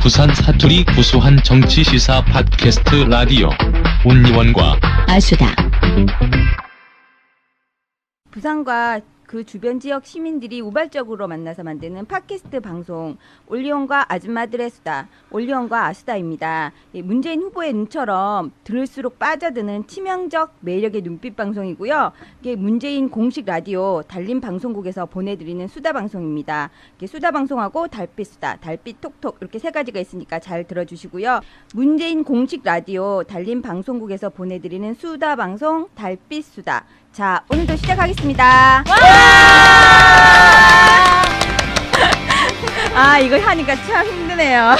부산 사투리 구수한 정치시사 팟캐스트 라디오 온리원과 아수다. 부산과 그 주변 지역 시민들이 우발적으로 만나서 만드는 팟캐스트 방송 올리원과 아줌마들의 수다, 올리원과 아수다입니다. 문재인 후보의 눈처럼 들을수록 빠져드는 치명적 매력의 눈빛 방송이고요. 이게 문재인 공식 라디오 달림 방송국에서 보내드리는 수다 방송입니다. 수다 방송하고 달빛 수다, 달빛 톡톡 이렇게 세 가지가 있으니까 잘 들어주시고요. 문재인 공식 라디오 달림 방송국에서 보내드리는 수다 방송 달빛 수다. 자, 오늘도 시작하겠습니다. 아, 이거 하니까 참 힘드네요.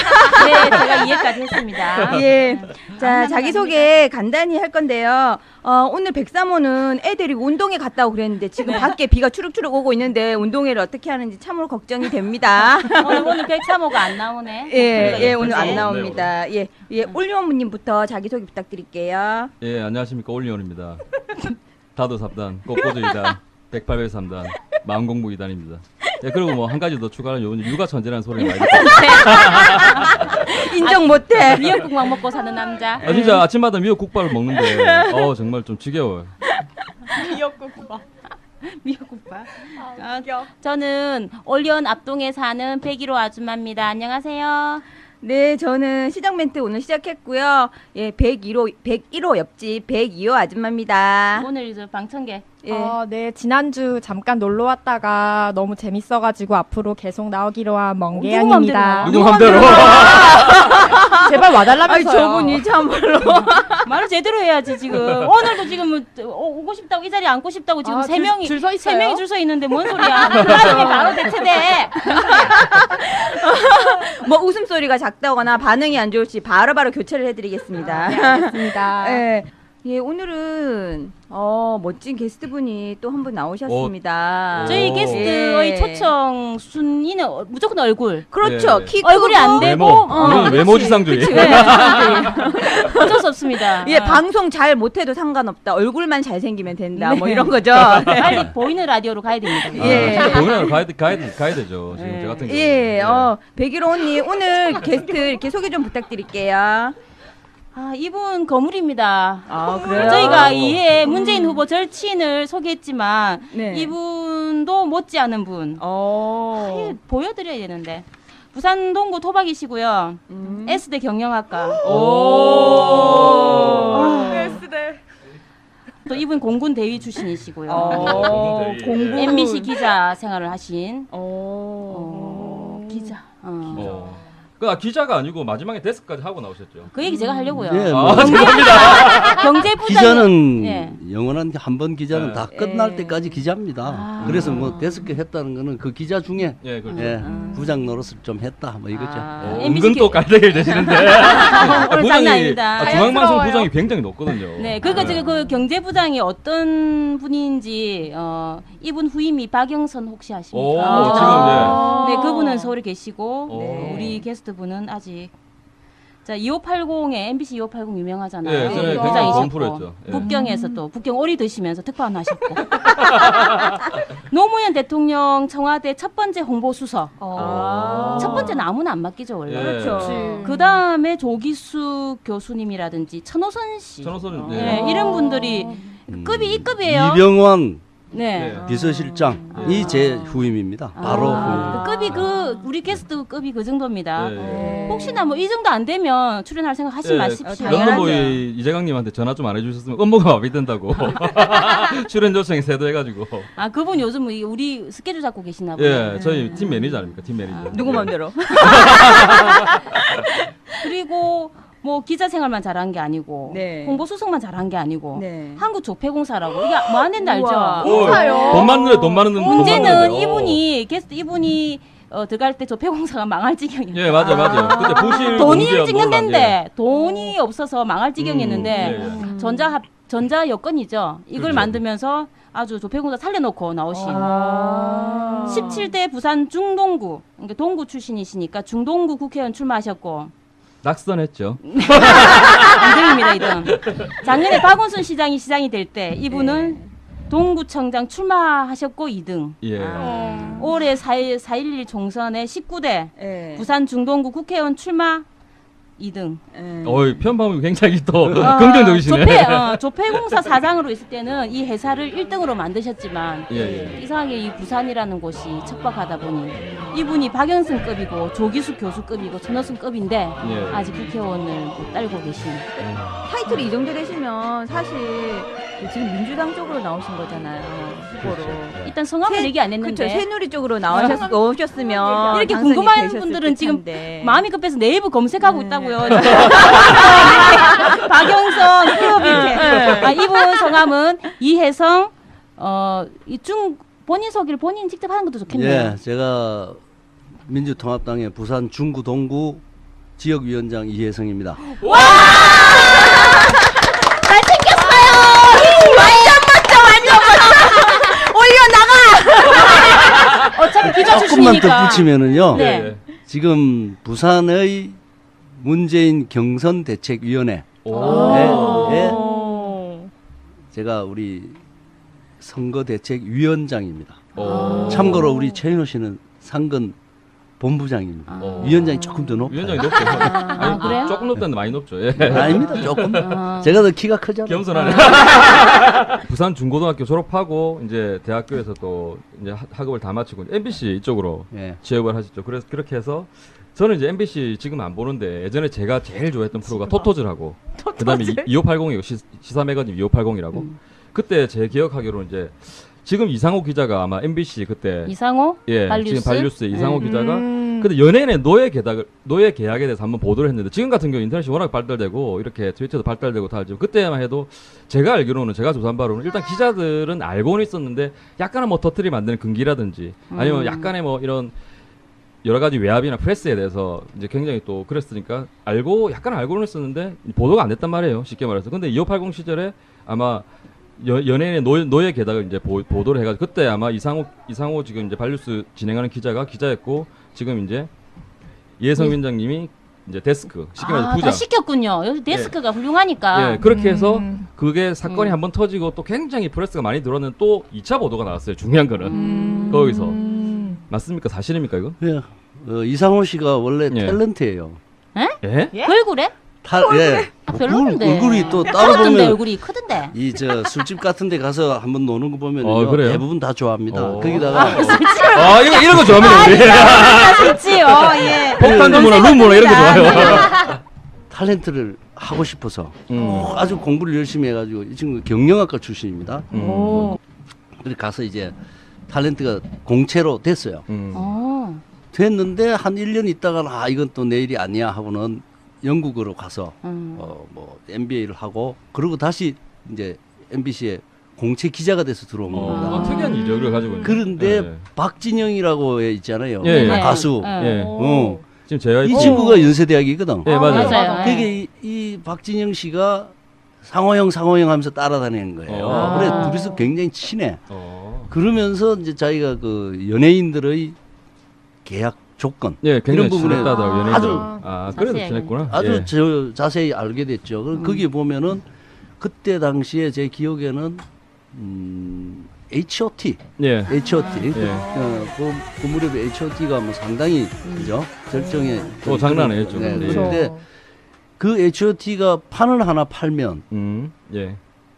네, 제가 이해까지 했습니다. 예. 자, 자기소개 간단히 할 건데요. 오늘 103호는 애 데리고 운동회 갔다 오고 그랬는데 지금 밖에 비가 추룩추룩 오고 있는데 운동회를 어떻게 하는지 참으로 걱정이 됩니다. 오늘 103호가 안 나오네. 예, 오늘 안 나옵니다. 예, 올리원님부터 자기소개 부탁드릴게요. 예, 안녕하십니까. 올리원입니다. 다도 3단, 꽃꽂이 2단, 108-3단, 마음공부 2단입니다. 예, 그리고 뭐 한 가지 더 추가하면 요즘 육아 천재라는 소리가 많이 듣고 인정 못해. 미역국만 먹고 사는 남자. 아, 진짜 아침마다 미역국밥을 먹는데 정말 좀 지겨워요. 미역국밥. 저는 올리원 앞동에 사는 101호 아줌마입니다. 안녕하세요. 네, 저는 시작 멘트 오늘 시작했고요. 예, 101호 옆집 102호 아줌마입니다. 오늘 이제 방청객. 예. 네, 지난주 잠깐 놀러 왔다가 너무 재밌어가지고 앞으로 계속 나오기로 한 멍게양입니다. 누구 맘대로? 제발 와달라면서요. 아니, 저분이 참말로. 말을 제대로 해야지 지금. 오늘도 지금 오고 싶다고 이 자리에 앉고 싶다고 지금 세 명이 줄 서 있어요? 세 명이 줄 서 있는데 뭔 소리야? 라이브에 바로 대체돼. 뭐 웃음소리가 작다거나 반응이 안 좋을지 바로바로 교체를 해드리겠습니다. 맞습니다. 예. 예, 오늘은 멋진 게스트분이 또 한 분 나오셨습니다. 저희 게스트의 예. 초청 순위는 무조건 얼굴. 그렇죠. 예. 키 얼굴이 크고. 안 되고 우리는 외모지상주의. 그치, 어쩔 수 없습니다. 예, 방송 잘 못해도 상관없다. 얼굴만 잘생기면 된다. 뭐 이런 거죠. 빨리 보이는 라디오로 가야 됩니다. 예. 보이는 가야 되죠. 지금 저 같은 경우. 예, 101호 언니 오늘 게스트 이렇게 소개 좀 부탁드릴게요. 이분 거물입니다. 아, 그래요? 저희가 이에 문재인 후보 절친을 소개했지만 네. 이분도 못지않은 분. 보여드려야 되는데. 부산 동구 토박이시고요. S대 경영학과. S대. 또 이분 공군 대위 출신이시고요. 공군. MBC 기자 생활을 하신 기자. 기자가 아니고 마지막에 데스크까지 하고 나오셨죠. 그 얘기 제가 하려고요. 예, 뭐 경제부장 기자는 예. 영원한 한 번 기자는 네. 다 끝날 때까지 기자입니다. 그래서 뭐 데스크 했다는 거는 그 기자 중에 예, 그렇죠. 부장 노릇을 좀 했다 뭐 이거죠. MBC 은근 또 깔때기를 대시는데 오늘 장난 아니다. 중앙방송 부장이 굉장히 높거든요. 네, 그러니까 지금 그 경제부장이 어떤 분인지 이분 후임이 박영선 혹시 아십니까? 지금 네, 그분은 서울에 계시고 네. 우리 게스트분은 아직 자 2580에 MBC 2580 유명하잖아요. 예, 전에 굉장히 부장이셨고, 좋은 프로였죠. 예. 북경에서 또 북경 오리 드시면서 특파원 하셨고 노무현 대통령 청와대 첫 번째 홍보수석. 첫 번째는 아무나 안 맡기죠 원래. 예. 그렇죠. 그 다음에 조기숙 교수님이라든지 천호선 씨. 천호선 네, 이런 분들이 급이 이 급이에요. 이병헌 네. 비서실장이 제 후임입니다. 바로 후임. 급이 우리 게스트 급이 그 정도입니다. 예. 혹시나 뭐 이 정도 안 되면 출연할 생각 하지 마십시오. 당연하죠. 뭐 이재강님한테 전화 좀 안 해주셨으면 업무가 마비된다고 출연 요청이 세도해가지고. 그분 요즘 우리 스케줄 잡고 계시나 봐요. 예, 저희 팀 매니저 아닙니까? 팀 매니저. 누구 맘대로? 그리고 뭐 기자 생활만 잘한 게 아니고 네. 홍보 수석만 잘한 게 아니고 네. 한국조폐공사라고 이게 뭐 하는지 알죠? 돈 많은 문제는 이분이 들어갈 때 조폐공사가 망할 지경이에요. 예, 맞아요. 그때 부실 돈을 찍는 데인데 돈이 없어서 망할 지경이었는데 예. 전자 여건이죠. 이걸 그렇죠. 만들면서 아주 조폐공사 살려놓고 나오신 17대 부산 중동구, 그러니까 동구 출신이시니까 중동구 국회의원 출마하셨고 낙선했죠. 안 됩니다, 이등. 작년에 박원순 시장이 될 때 이분은 동구청장 출마하셨고 2등. 예. 올해 4.11 총선에 19대 예. 부산 중동구 국회의원 출마 2등. 예. 어이 편파음이 굉장히 또 긍정적이시네. 조폐공사 사장으로 있을 때는 이 회사를 1등으로 만드셨지만 예. 이상하게 이 부산이라는 곳이 척박하다 보니 이분이 박영선급이고 조기숙 교수급이고 전호순급인데 예. 아직 국회의원을 못 딸고 계신. 타이틀이 이 정도 되시면 사실 지금 민주당 쪽으로 나오신 거잖아요. 후보로. 일단 성함을 얘기 안 그렇죠. 했는데 새누리 쪽으로 나오셨으면 이렇게 당선이 궁금한 되셨을 분들은 지금 텐데. 마음이 급해서 네이버 검색하고 네. 있다고요. 박영선 급 이렇게. 이분 성함은 이혜성. 본인 소개를 본인 직접 하는 것도 좋겠네요. 예, 제가 민주통합당의 부산 중구 동구 지역위원장 이혜성입니다. 어차피 기자 조금만 출신이니까. 더 붙이면은요. 네. 지금 부산의 문재인 경선대책위원회 오. 예. 제가 우리 선거대책위원장입니다. 오. 참고로 우리 최인호 씨는 상근 본부장입니다. 위원장이 조금 더 높아요. 위원장이 높죠. 아니, 그래요? 조금 높다는데 많이 높죠. 예. 아닙니다. 조금. 제가 더 키가 크잖아요. 겸손하네. 부산 중고등학교 졸업하고 이제 대학교에서 또 이제 학업을 다 마치고 MBC 이쪽으로 예. 취업을 하셨죠. 그래서 그렇게 해서 저는 이제 MBC 지금 안 보는데 예전에 제가 제일 좋아했던 프로가 토토즈라고 그다음에 2580이고 시사 매거진 2580이라고 그때 제 기억하기로는 이제 지금 이상호 기자가 아마 MBC 그때 이상호? 예 발뉴스? 지금 발뉴스의 이상호 기자가 근데 연예인의 노예 계약에 대해서 한번 보도를 했는데 지금 같은 경우 인터넷이 워낙 발달되고 이렇게 트위터도 발달되고 다 알죠. 그때만 해도 제가 알기로는 제가 조사한 바로는 일단 기자들은 알고는 있었는데 약간은 뭐 터트리 만드는 금기라든지 아니면 약간의 뭐 이런 여러 가지 외압이나 프레스에 대해서 이제 굉장히 또 그랬으니까 약간 알고는 했었는데 보도가 안 됐단 말이에요. 쉽게 말해서. 근데 2580 시절에 아마 연예인의 노예 계약을 이제 보도를 해가지고 그때 아마 이상호 지금 이제 발뉴스 진행하는 기자가 기자였고 지금 이제 이혜성 위원장님이 이제 데스크 쉽게 말해서 부장. 다 시켰군요. 여기 데스크가 훌륭하니까. 예, 그렇게 해서 그게 사건이 한번 터지고 또 굉장히 프레스가 많이 들어왔는데 또 2차 보도가 나왔어요. 중요한 거는 거기서 맞습니까? 사실입니까 이거? 예. 이상호 씨가 원래 예. 탤런트예요. 예? 그 얼굴에? 예. 별로인데. 얼굴이 또 따로 크던데 보면 얼굴이 크던데. 이 저 술집 같은 데 가서 한번 노는 거 보면 그래요? 대부분 다 좋아합니다. 어. 거기다가 이런 거 좋아합니다. 우리. 그렇지. 예. 폭탄 주문화, 룸문화 이런 거 좋아요. 탤런트를 하고 싶어서 아주 공부를 열심히 해가지고 이 친구 경영학과 출신입니다. 그래서 가서 이제 탤런트가 공채로 됐어요. 됐는데 한 1년 있다가 이건 또 내 일이 아니야 하고는 영국으로 가서 뭐 MBA를 하고 그러고 다시 이제 MBC에 공채 기자가 돼서 들어온 겁니다. 특이한 이력을 가지고 있는. 그런데 예. 박진영이라고 있잖아요. 예, 예. 가수. 예. 어. 지금 제가 이 친구가 연세대학이거든. 예, 맞아요. 맞아요. 그게 이 박진영 씨가 상호형 하면서 따라다니는 거예요. 그래 둘이서 굉장히 친해. 그러면서 이제 자기가 그 연예인들의 계약 조건 예, 굉장히 이런 부분에 친했다더라고요, 연예인들. 그래서 자세히 친했구나. 아주 예. 자세히 알게 됐죠. 거기 보면은 그때 당시에 제 기억에는 H.O.T. 예. H.O.T. 예. 그 무렵에 H.O.T가 뭐 상당히 그죠? 절정에 장난 아니었죠. 네, 예. 그런데 그 H.O.T가 판을 하나 팔면 예.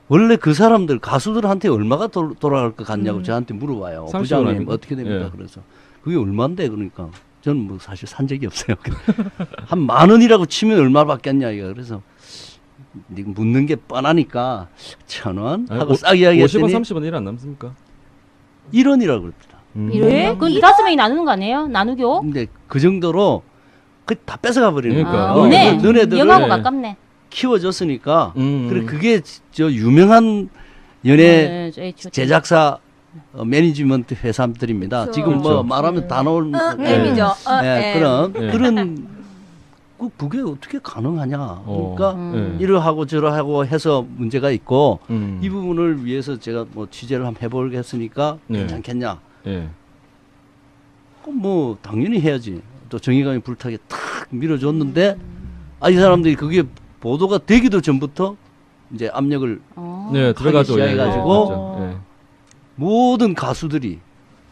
원래 그 사람들 가수들한테 얼마가 돌아갈 것 같냐고 저한테 물어봐요. 30원 부장님 아닙니까? 어떻게 됩니까? 예. 그래서 그게 얼마인데 그러니까 저는 뭐 사실 산 적이 없어요. 한 10,000원이라고 치면 얼마 받겠냐 이거. 그래서 묻는 게 뻔하니까 1,000원 하고 싹 이야기했더니 50원, 30원 일 안 남습니까? 1원이라고 그럽니다. 예? 그건 5명이 나누는 거 아니에요? 나누교? 근데 그 정도로 그 다 뺏어가 버리는 그러니까. 거예요. 네. 너네들을 영하고 예. 가깝네. 키워줬으니까 그래 그게 저 유명한 연예 네, 저 H.O.T. 제작사 매니지먼트 회사들입니다. 그렇죠. 지금 뭐 그렇죠. 말하면 다 나올 M이죠. 예. 그런 그게 어떻게 가능하냐. 그러니까 예. 이러하고 저러하고 해서 문제가 있고 이 이 부분을 위해서 제가 뭐 취재를 한번 해보겠으니까 네. 괜찮겠냐. 예. 그럼 뭐 당연히 해야지. 또 정의감이 불타게 탁 밀어줬는데 이 사람들이 그게 보도가 되기도 전부터 이제 압력을 네, 들어가죠. 시작해가지고 예. 맞죠. 예. 모든 가수들이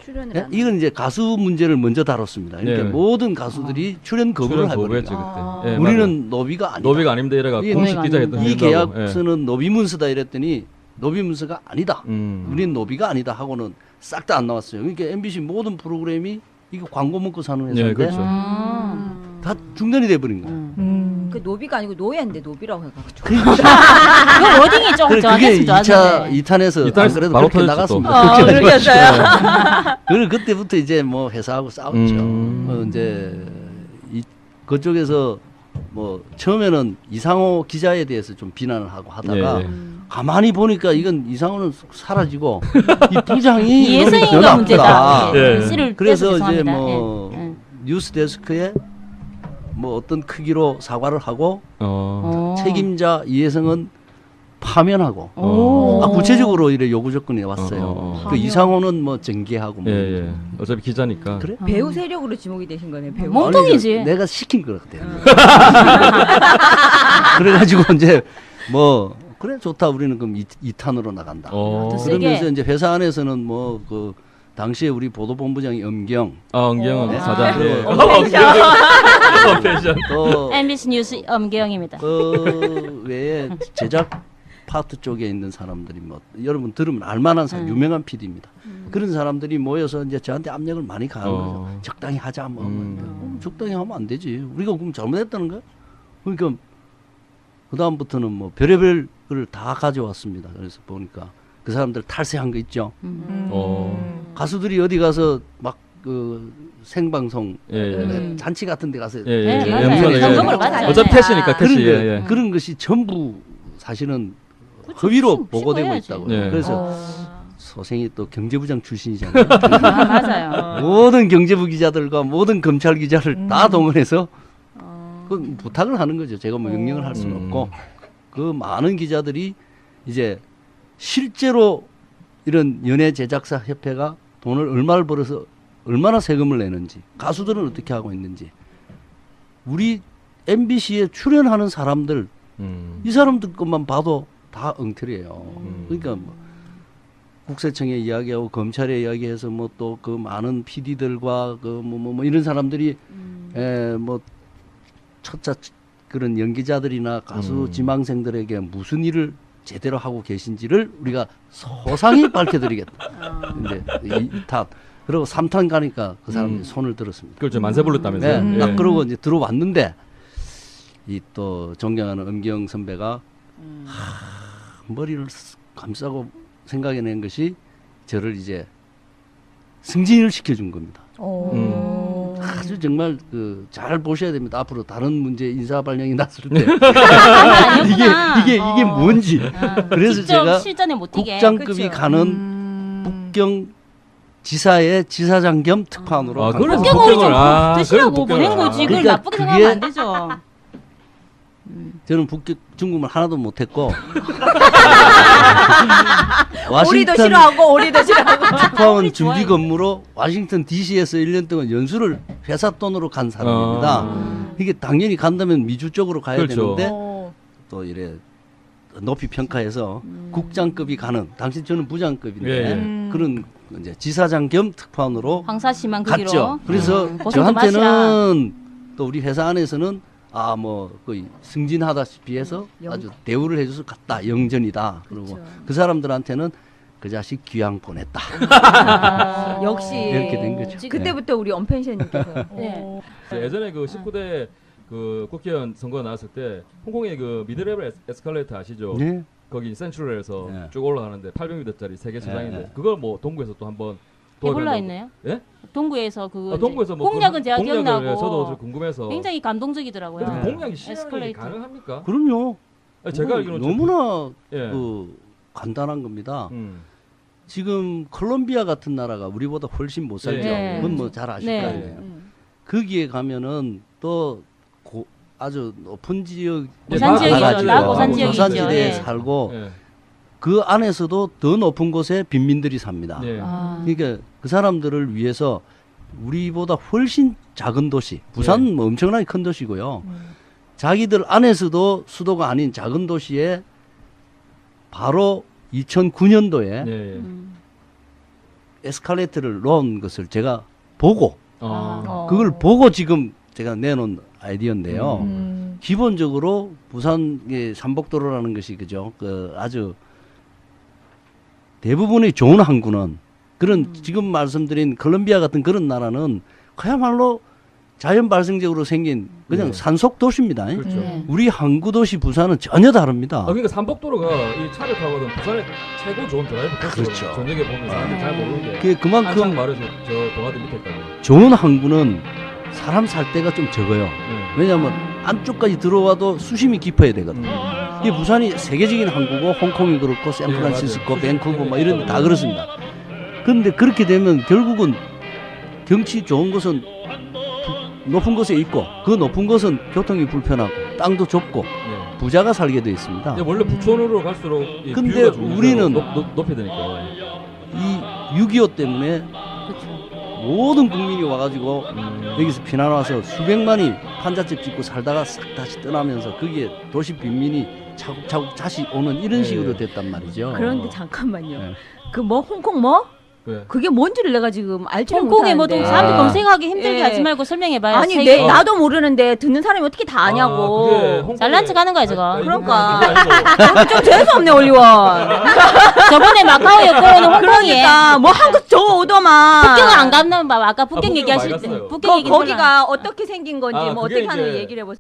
출연을 예? 안 이건 이제 가수 문제를 먼저 다뤘습니다. 그러니까 네. 모든 가수들이 출연 거부를 출연 거부했지 해버립니다. 그때. 예, 맞아요. 우리는 노비가 아니다. 노비가 아닙니다 이래가 이 공식 기자 했던 이 한다고. 계약서는 노비 문서다 이랬더니 노비 문서가 아니다. 음. 우리는 노비가 아니다 하고는 싹 다 안 나왔어요. 그러니까 MBC 모든 프로그램이 이거 광고 먹고 사는 회사인데 네, 그렇죠. 다 중단이 돼버린 거예요. 그 노비가 아니고 노예인데 노비라고 해가지고. 그 워딩이 좀 그게 정확했으면 2차 좋았는데. 2탄에서 이탄에서 그래도 바로 그렇게 터졌죠, 나갔습니다. 또. 그러겠어요. 그리고 그때부터 이제 뭐 회사하고 싸웠죠. 이제 그쪽에서 뭐 처음에는 이상호 기자에 대해서 좀 비난을 하고 하다가 예, 예. 가만히 보니까 이건 이상호는 사라지고 이 부장이 예성인가 문제다. 예. 씨를 그래서 떼서 이제 죄송합니다. 뭐 예. 예. 뉴스 데스크에 뭐 어떤 크기로 사과를 하고 어. 책임자 이혜성은 파면하고 오. 구체적으로 이래 요구 조건이 왔어요. 어. 그 이상호는 뭐 정계하고 뭐 예, 예. 어차피 기자니까. 그래? 배우 세력으로 지목이 되신 거네요. 배우. 뭐? 몸통이지. 아니, 내가 시킨 거거든. 그래가지고 이제 뭐 그래 좋다 우리는 그럼 2탄으로 나간다. 어. 더 세게. 그러면서 이제 회사 안에서는 뭐 그 당시에 우리 보도본부장이 엄경 아, 은경은 네. 사장. 예. 펜션. 또 MBC 뉴스 엄경입니다. 그 외에 제작 파트 쪽에 있는 사람들이 뭐 여러분 들으면 알만한 사람 유명한 PD입니다. 그런 사람들이 모여서 이제 저한테 압력을 많이 가한 거죠. 적당히 하자 뭐. 적당히 하면 안 되지. 우리가 그럼 잘못했다는 거야? 그러니까 그 다음부터는 뭐 별의별 걸 다 가져왔습니다. 그래서 보니까 그 사람들 탈세한 거 있죠. 어. 가수들이 어디 가서 막 그 생방송 예, 예. 잔치 같은 데 가서 예, 예. 네, 예. 맞아요. 연습하는 현금으로 거. 받잖아요. 어차피 캐시니까 그런 캐시. 거, 예, 예. 그런 것이 전부 사실은 그렇죠. 허위로 심- 보고되고 심어야지. 있다고요. 네. 그래서 소생이 또 경제부장 출신이잖아요. 아, 맞아요. 모든 경제부 기자들과 모든 검찰 기자를 다 동원해서 그 부탁을 하는 거죠. 제가 뭐 명령을 할 수는 없고 그 많은 기자들이 이제 실제로 이런 연예 제작사 협회가 돈을 얼마를 벌어서 얼마나 세금을 내는지 가수들은 어떻게 하고 있는지 우리 MBC에 출연하는 사람들 이 사람들 것만 봐도 다 엉터리예요. 그러니까 뭐 국세청에 이야기하고 검찰에 이야기해서 뭐 또 그 많은 PD들과 그 뭐 이런 사람들이 뭐 첫차 그런 연기자들이나 가수 지망생들에게 무슨 일을 제대로 하고 계신지를 우리가 소상히 밝혀드리겠다. 이제 2탄 그리고 3탄 가니까 그 사람들이 손을 들었습니다. 그렇죠. 만세 불렀다면서요. 네, 예. 딱 그러고 이제 들어왔는데 이 또 존경하는 엄경 선배가 머리를 감싸고 생각해낸 것이 저를 이제 승진을 시켜준 겁니다. 아주 정말 그 잘 보셔야 됩니다. 앞으로 다른 문제 인사 발령이 났을 때 아니었구나. 이게 뭔지. 그래서 직접 제가 실전에 못 뛰게. 국장급이 그쵸. 가는 북경 지사의 지사장 겸 특파원으로 아, 간 그래서 거예요. 북경을 좀 아, 드시라고 그래서 보낸 거지. 그걸 그러니까 나쁘게 생각하면 안 그게- 되죠. 저는 북경 중국말 하나도 못했고 오리도 와싱턴 싫어하고 오리도 싫어하고. 특파원 오리 준비 좋아요. 근무로 와싱턴 DC에서 1년 동안 연수를 회사 돈으로 간 사람입니다. 이게 당연히 간다면 미주 쪽으로 가야 그렇죠. 되는데 또 이래 높이 평가해서 국장급이 가는 당시 저는 부장급인데 예, 예. 그런 이제 지사장 겸 특파원으로 황사심한 그 갔죠. 길로. 그래서 고생 좀 마시라. 저한테는 또 우리 회사 안에서는 뭐 거의 승진하다시피 해서 아주 대우를 해줘서 갔다 영전이다. 그리고 그 사람들한테는 그 자식 귀양 보냈다. 역시 이렇게 된 거죠. 그때부터 우리 엄펜션님께서 네. 예전에 그 19대 그 국회의원 선거 나왔을 때 홍콩의 그 미드레벨 에스컬레이터 아시죠? 네. 거기 센트럴에서 네. 쭉 올라가는데 800m짜리 세계 최장인데 네. 그걸 뭐 동구에서 또 한번 해볼라 도와달라고. 했네요. 예? 동구에서 그 아, 동구에서 뭐 공약은 제가 공약을, 기억나고 예, 저도 좀 궁금해서. 굉장히 감동적이더라고요. 근데 그 공약이 실현이 에스컬레이터. 가능합니까? 그럼요. 아니, 제가 알기로는 너무나 예. 그 간단한 겁니다. 음. 지금 콜롬비아 같은 나라가 우리보다 훨씬 못 살죠. 네. 그건 뭐 잘 아실 네. 거 아니에요. 거기에 가면은 또 아주 높은 지역 고산 지역이죠. 가가지고 고산 지역이죠. 고산지대에 예. 살고 예. 그 안에서도 더 높은 곳에 빈민들이 삽니다. 예. 아. 그러니까 그 사람들을 위해서 우리보다 훨씬 작은 도시, 부산 뭐 엄청나게 큰 도시고요. 자기들 안에서도 수도가 아닌 작은 도시에 바로 2009년도에 예. 예. 에스컬레이터를 놓은 것을 제가 보고 그걸 어. 보고 지금 제가 내놓은 아이디어인데요. 음. 기본적으로 부산의 삼복도로라는 것이 그죠? 그 아주 대부분의 좋은 항구는 그런 지금 말씀드린 콜롬비아 같은 그런 나라는 그야말로 자연 발생적으로 생긴 그냥 네. 산속 도시입니다. 그렇죠. 네. 우리 항구 도시 부산은 전혀 다릅니다. 그러니까 삼복도로가 이 차를 타거든 부산의 최고 좋은 드라이브 코스거든요. 그렇죠. 저녁에 보면 사람들이 잘 모르는데 그게 한창 그만큼 말해서 저 동아들 밑에까지. 좋은 항구는 사람 살 데가 좀 적어요. 네. 왜냐하면 안쪽까지 들어와도 수심이 깊어야 되거든요. 이게 부산이 세계적인 항구고 홍콩이 그렇고 샌프란시스코, 맞아요. 밴쿠버 뭐 이런 데 다 그렇습니다. 그런데 그렇게 되면 결국은 경치 좋은 곳은 높은 곳에 있고 그 높은 곳은 교통이 불편하고 땅도 좁고 네. 부자가 살게 돼 있습니다. 근데 원래 부촌으로 갈수록 이 근데 뷰가 좋으니까 우리는 높이 되니까. 이 6.25 때문에 모든 국민이 와가지고 여기서 피난 와서 수백만이 판잣집 짓고 살다가 싹 다시 떠나면서 거기에 도시 빈민이 차곡차곡 다시 오는 이런 네. 식으로 됐단 말이죠. 그런데 잠깐만요. 네. 그 뭐 홍콩 뭐? 네. 그게 뭔지를 내가 지금 알지를 홍콩에 뭐 못하는데. 사람들 아. 검색하기 힘들게 예. 하지 말고 설명해봐요. 아니 세계. 나도 모르는데 듣는 사람이 어떻게 다 아냐고. 그게 홍콩에- 잘난 척 하는 거야, 저거. 아니, 그러니까. 그게 아니고 좀 재수없네 올리원. 저번에 마카오에 거는 홍콩이에 그러니까 뭐 한국 저 오더만. 북경을 안 갔나 봐. 아까 북경 북경 얘기하실 많이 때 갔어요. 북경 얘기 거기가 어떻게 생긴 건지 아, 뭐 그게 어떻게 하는 이제- 얘기를 해보세요.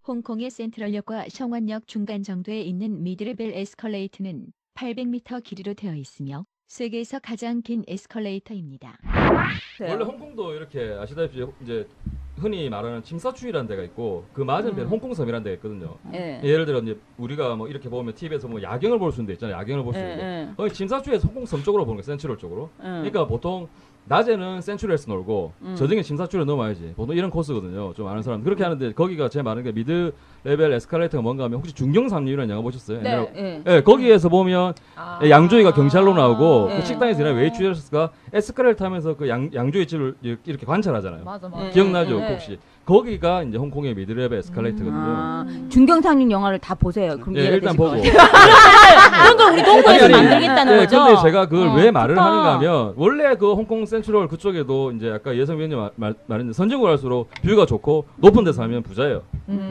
홍콩의 센트럴역과 성완역 중간 정도에 있는 미드레벨 에스컬레이터는 800m 길이로 되어 있으며 세계에서 가장 긴 에스컬레이터입니다. 원래 홍콩도 이렇게 아시다시피 이제 흔히 말하는 침사추이라는 데가 있고 그 맞은편 홍콩섬이라는 데가 있거든요. 예. 예를 들어 이제 우리가 뭐 이렇게 보면 TV에서 뭐 야경을 볼 수 있는 데 있잖아요. 야경을 볼 수 있는 데. 예. 거기 침사추에서 홍콩섬 쪽으로 보는 거예요. 센츄럴 쪽으로. 예. 그러니까 보통 낮에는 센츄럴에서 놀고 저녁에 침사추를 넘어야지. 보통 이런 코스거든요. 좀 아는 사람 그렇게 하는데 거기가 제 말은 게 미드 레벨 에스컬레이터가 뭔가 하면 혹시 중경삼류라는 영화 보셨어요? 네. 옛날에 예. 예, 거기에서 보면 양조위가 경찰로 나오고 네. 그 식당에서 일하는 웨이트레스가 에스컬레이터 타면서 그 양조위 집을 이렇게 관찰하잖아요. 맞아 네. 기억나죠? 네. 혹시 거기가 이제 홍콩의 미드레벨 에스컬레이터거든요. 아, 중경상륙 영화를 다 보세요. 그럼 예, 이해가 일단 되실 것 보고. 같아요. 그런 걸 우리 동구에서 아니, 아니, 만들겠다는 예, 거죠. 근데 제가 그걸 왜 말을 좋다. 하는가 하면 원래 그 홍콩 센트럴 그쪽에도 이제 아까 예성 위원님 말했는데 선진국 갈수록 뷰가 좋고 높은 데 살면 부자예요.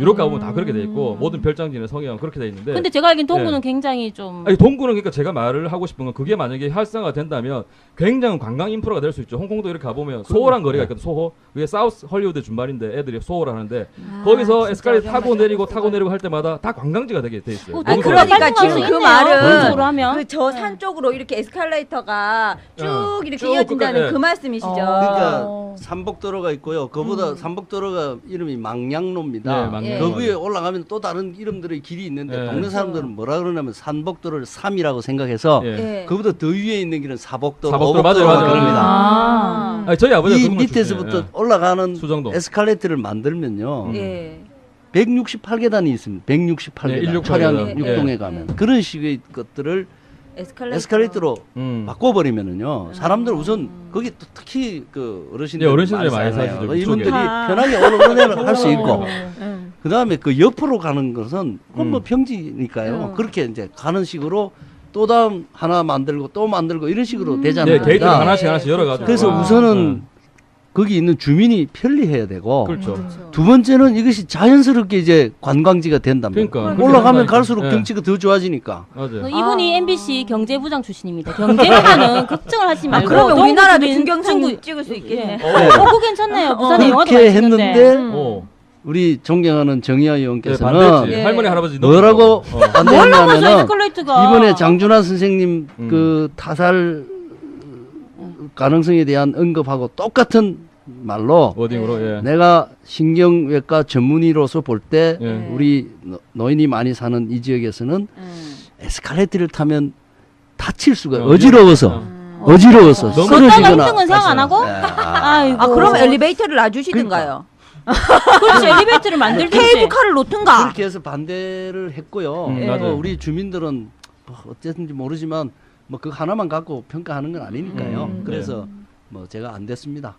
유럽 가보면 다 그렇게 돼 있고 모든 별장지는 성형 그렇게 돼 있는데 근데 제가 알기엔 동구는 예. 굉장히 좀 아니 동구는 그러니까 제가 말을 하고 싶은 건 그게 만약에 활성화가 된다면 굉장히 관광 인프라가 될 수 있죠. 홍콩도 이렇게 가보면 소호란 거리가 있거든. 소호. 그게 사우스 헐리우드 준말인데 애들이 소호를 하는데 거기서 에스컬레이터 타고 내리고 할 때마다 다 관광지가 되게 돼 있어요. 아니, 너무 그러니까 좋아요. 지금 활성화할 수 그 있네요. 말은 그런 식으로 하면. 그 저 산 쪽으로 이렇게 에스컬레이터가 쭉 이렇게 쭉 이어진다는 끝까지, 그 말씀이시죠. 그러니까 삼복도로가 있고요. 그보다 삼복도로가 이름이 망량로입니다. 네, 망량로. 그 위에 올라가면 또 다른 이름들의 길이 있는데 네. 동네 사람들은 뭐라 그러냐면 산복도로를 삼이라고 생각해서 예. 예. 그보다 더 위에 있는 길은 사복도로, 사복도로, 오복도로 맞아요, 맞아요. 그럽니다. 아. 아니, 저희 아버지가 이 그런 걸 밑에서부터 추천해요. 올라가는 수정동. 에스컬레이터를 만들면요. 예. 168계단이 있습니다. 168계단. 네, 168 차량 계단. 육동에 예. 가면 예. 그런 식의 것들을 에스컬레이터로 바꿔버리면요. 사람들 우선 거기 또 특히 그 어르신들 네, 어르신들이 많이 살잖아요. 사시죠, 이분들이 그쪽에. 편하게 올라오는 할 수 있고 음. 그 다음에 그 옆으로 가는 것은 그건 뭐 음. 평지니까요. 그렇게 이제 가는 식으로 또 다음 하나 만들고 또 만들고 이런 식으로 네, 되잖아요. 게이트를 네. 하나씩 열어가지고. 그래서 아, 우선은 거기 있는 주민이 편리해야 되고 그렇죠. 두 번째는 이것이 자연스럽게 이제 관광지가 된답니다. 그러니까. 올라가면 그렇게 갈수록 된다니까. 경치가 더 좋아지니까. 맞아요. 이분이 MBC 경제부장 출신입니다. 경제부장은 걱정을 하시 말고 그러면 동구 우리나라도 주민 중경상륙 중구- 찍을 수 있겠네. 예. 그거 괜찮네요. 부산에 영화도 그렇게 많이 찍는데. 했는데 오. 우리 존경하는 정의아 네, 의원께서는 반대했지. 예. 할머니 할아버지 뭐라고 올라가서 반대했냐면은 에스컬레이터가 이번에 장준하 선생님 음. 그 타살 가능성에 대한 언급하고 똑같은 말로 워딩으로 예. 내가 신경외과 전문의로서 볼 때 예. 우리 노인이 많이 사는 이 지역에서는 에스컬레이터를 타면 다칠 수가 어지러워서 어지러워서 너무 걷다가 쓰러지거나 힘든 건 생각 안 하고? 예, 아이고. 아 그럼 엘리베이터를 놔주시든가요. 그렇지 엘리베이터를 만들든지. 케이블카를 놓든가. 그렇게 해서 반대를 했고요. 맞아요. 우리 주민들은 뭐 어쨌든지 모르지만 뭐 그 하나만 갖고 평가하는 건 아니니까요. 그래서 뭐 제가 안 됐습니다.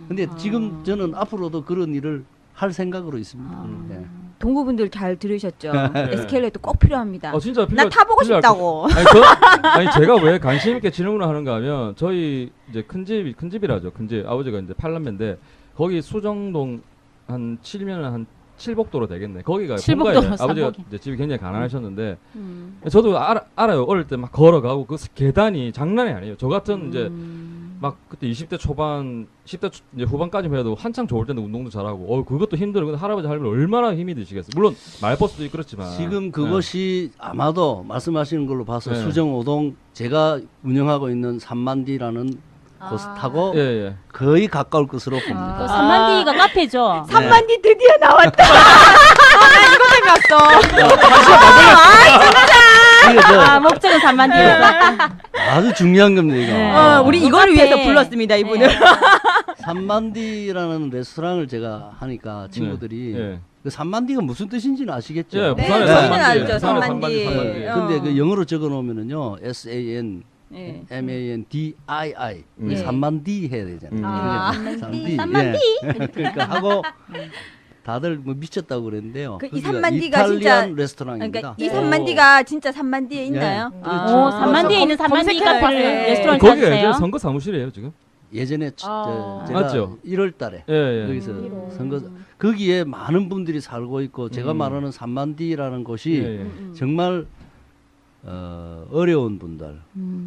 근데 지금 저는 앞으로도 그런 일을 할 생각으로 있습니다. 예. 동구분들 잘 들으셨죠? 네. 에스컬레이터 꼭 필요합니다. 진짜 나 타보고 필요할 싶다고. 아니 제가 왜 관심 있게 질문을 하는가 하면 저희 이제 큰 집이라죠. 큰 집 아버지가 이제 팔남매인데 거기 수정동 한 7면 한 칠복도로 되겠네. 거기가 칠복도로 본가에 아버지가 삼복이. 이제 집이 굉장히 가난하셨는데 저도 알아요. 어릴 때 막 걸어가고 그 계단이 장난이 아니에요. 저 같은 이제 막 그때 20대 초반, 10대 이제 후반까지만 해도 한창 좋을 때는 운동도 잘하고 그것도 힘들어. 근데 할아버지 할머니 얼마나 힘이 드시겠어요. 물론 말버스도 있고 그렇지만 지금 그것이 아마도 말씀하시는 걸로 봐서 네. 수정 5동 제가 운영하고 있는 삼만디라는 곳을 타고 예. 거의 가까울 것으로 그 봅니다. 삼만디가 카페죠. 3만디 드디어 나왔다. 이게 저 목적은 삼만디였어. 아주 중요한 겁니다. 이거. 네. 우리 그 이걸 카페. 위해서 불렀습니다, 이분을. 삼만디라는 레스토랑을 제가 하니까 친구들이 예. 그 삼만디가 무슨 뜻인지는 아시겠죠? 예, 네, 부산에 저희는 삼만디. 알죠, 부산에 삼만디. 삼만디. 근데 어. 그 영어로 적어 놓으면은요. SAN 네. MANDII 네. 삼만디 해야 되잖아요. 아, 삼만디. 삼만디. 예. 그러니까 하고 다들 뭐 미쳤다고 그랬는데요. 그 이 거기가 삼만디가 이탈리안 진짜- 레스토랑입니다. 그러니까 이 삼만디가 진짜 삼만디에 있나요? 예, 아. 그렇죠. 오, 삼만디에 있는 삼만디 검색해봐요. 카페 네. 레스토랑 거기가 찾으세요. 예전에 선거 사무실이에요 지금. 예전에 아. 제가 맞죠? 1월 달에 예. 거기서 선거 거기에 많은 분들이 살고 있고 제가 말하는 삼만디라는 곳이 예. 정말 어려운 분들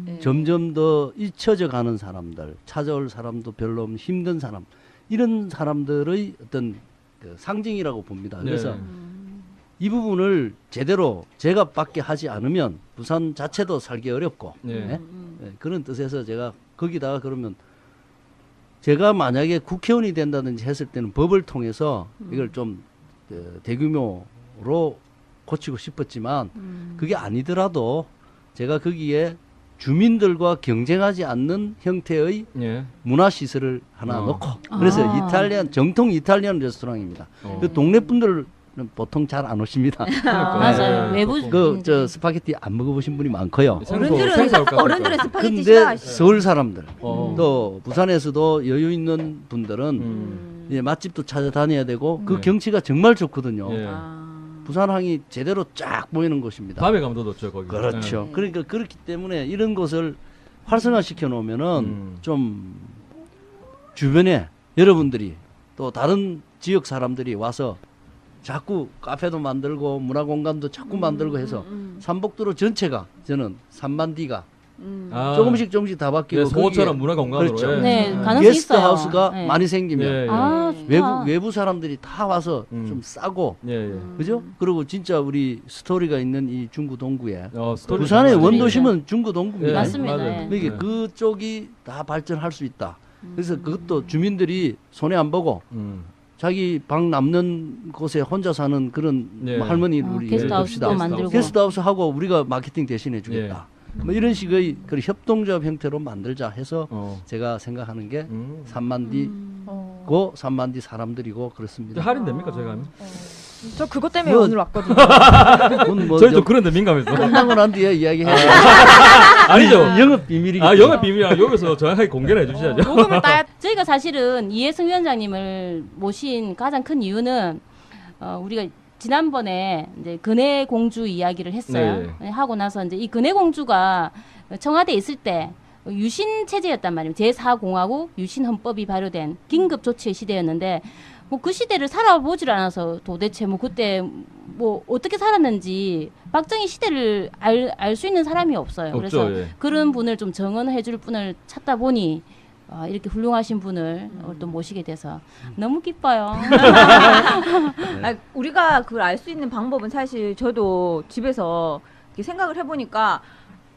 네. 점점 더 잊혀져 가는 사람들 찾아올 사람도 별로 없는 힘든 사람 이런 사람들의 어떤 그 상징이라고 봅니다. 그래서 네. 이 부분을 제대로 제가 밖에 하지 않으면 부산 자체도 살기 어렵고 예. 예? 예, 그런 뜻에서 제가 거기다가 그러면 제가 만약에 국회의원이 된다든지 했을 때는 법을 통해서 이걸 좀 대규모로 고치고 싶었지만 그게 아니더라도 제가 거기에 주민들과 경쟁하지 않는 형태의 예. 문화시설을 하나 어. 넣고 그래서 아. 정통 이탈리안 레스토랑입니다. 그 동네 분들은 보통 잘 안 오십니다. 맞아요. 네. 외부 그 저 스파게티 안 먹어보신 분이 많고요. 어른들은 스파게티 근데 싫어하시죠. 서울 사람들 어. 또 부산에서도 여유 있는 분들은 이제 맛집도 찾아다녀야 되고 그 네. 경치가 정말 좋거든요. 예. 부산항이 제대로 쫙 보이는 곳입니다. 밤에 가면 더 좋죠 거기. 그렇죠. 그러니까 그렇기 때문에 이런 곳을 활성화시켜 놓으면은 좀 주변에 여러분들이 또 다른 지역 사람들이 와서 자꾸 카페도 만들고 문화공간도 자꾸 만들고 해서 삼복도로 전체가 저는 삼만디가 아. 조금씩 다 바뀌고 예, 송호처럼 거기에 문화공간으로. 그렇죠. 예. 네, 가능성이 게스트 있어요. 하우스가 네. 많이 생기면 예, 예. 아, 좋다. 외부 사람들이 다 와서 음. 좀 싸고 예, 예. 그죠? 그리고 진짜 우리 스토리가 있는 이 중구 동구에 스토리 부산의 정말 원도심은 중구 동구입니다. 예, 맞습니다. 맞아요. 예. 그러니까 그쪽이 다 발전할 수 있다. 그래서 그것도 주민들이 손해 안 보고 자기 방 남는 곳에 혼자 사는 그런 예. 뭐 할머니 어, 우리 게스트하우스도 봅시다. 만들고. 게스트하우스 하고 우리가 마케팅 대신해 주겠다. 뭐 이런 식의 그 협동조합 형태로 만들자 해서 제가 생각하는 게 삼만디고 삼만디 사람들이고 그렇습니다. 할인 됩니까 저희가 하면? 저 그것 때문에 뭐- 오늘 왔거든요. 그건 뭐 저희 좀 저 그런데 민감해서. 끝나고 난 뒤에 이야기해야 아니죠. 영업 비밀이기 아 때문에. 영업 비밀이라 여기서 정확하게 공개를 해주셔야죠. 녹음을 따야 저희가 사실은 이해승 위원장님을 모신 가장 큰 이유는 우리가 지난번에 이제 근해 공주 이야기를 했어요. 네. 하고 나서 이제 이 근해 공주가 청와대에 있을 때 유신 체제였단 말이에요. 제4공화국 유신 헌법이 발효된 긴급 조치의 시대였는데 뭐 그 시대를 살아보질 않아서 도대체 뭐 그때 뭐 어떻게 살았는지 박정희 시대를 알 수 있는 사람이 없어요. 그래서 없죠. 예. 그런 분을 좀 정언해 줄 분을 찾다 보니 이렇게 훌륭하신 분을 또 모시게 돼서 너무 기뻐요. 우리가 그걸 알 수 있는 방법은 사실 저도 집에서 이렇게 생각을 해보니까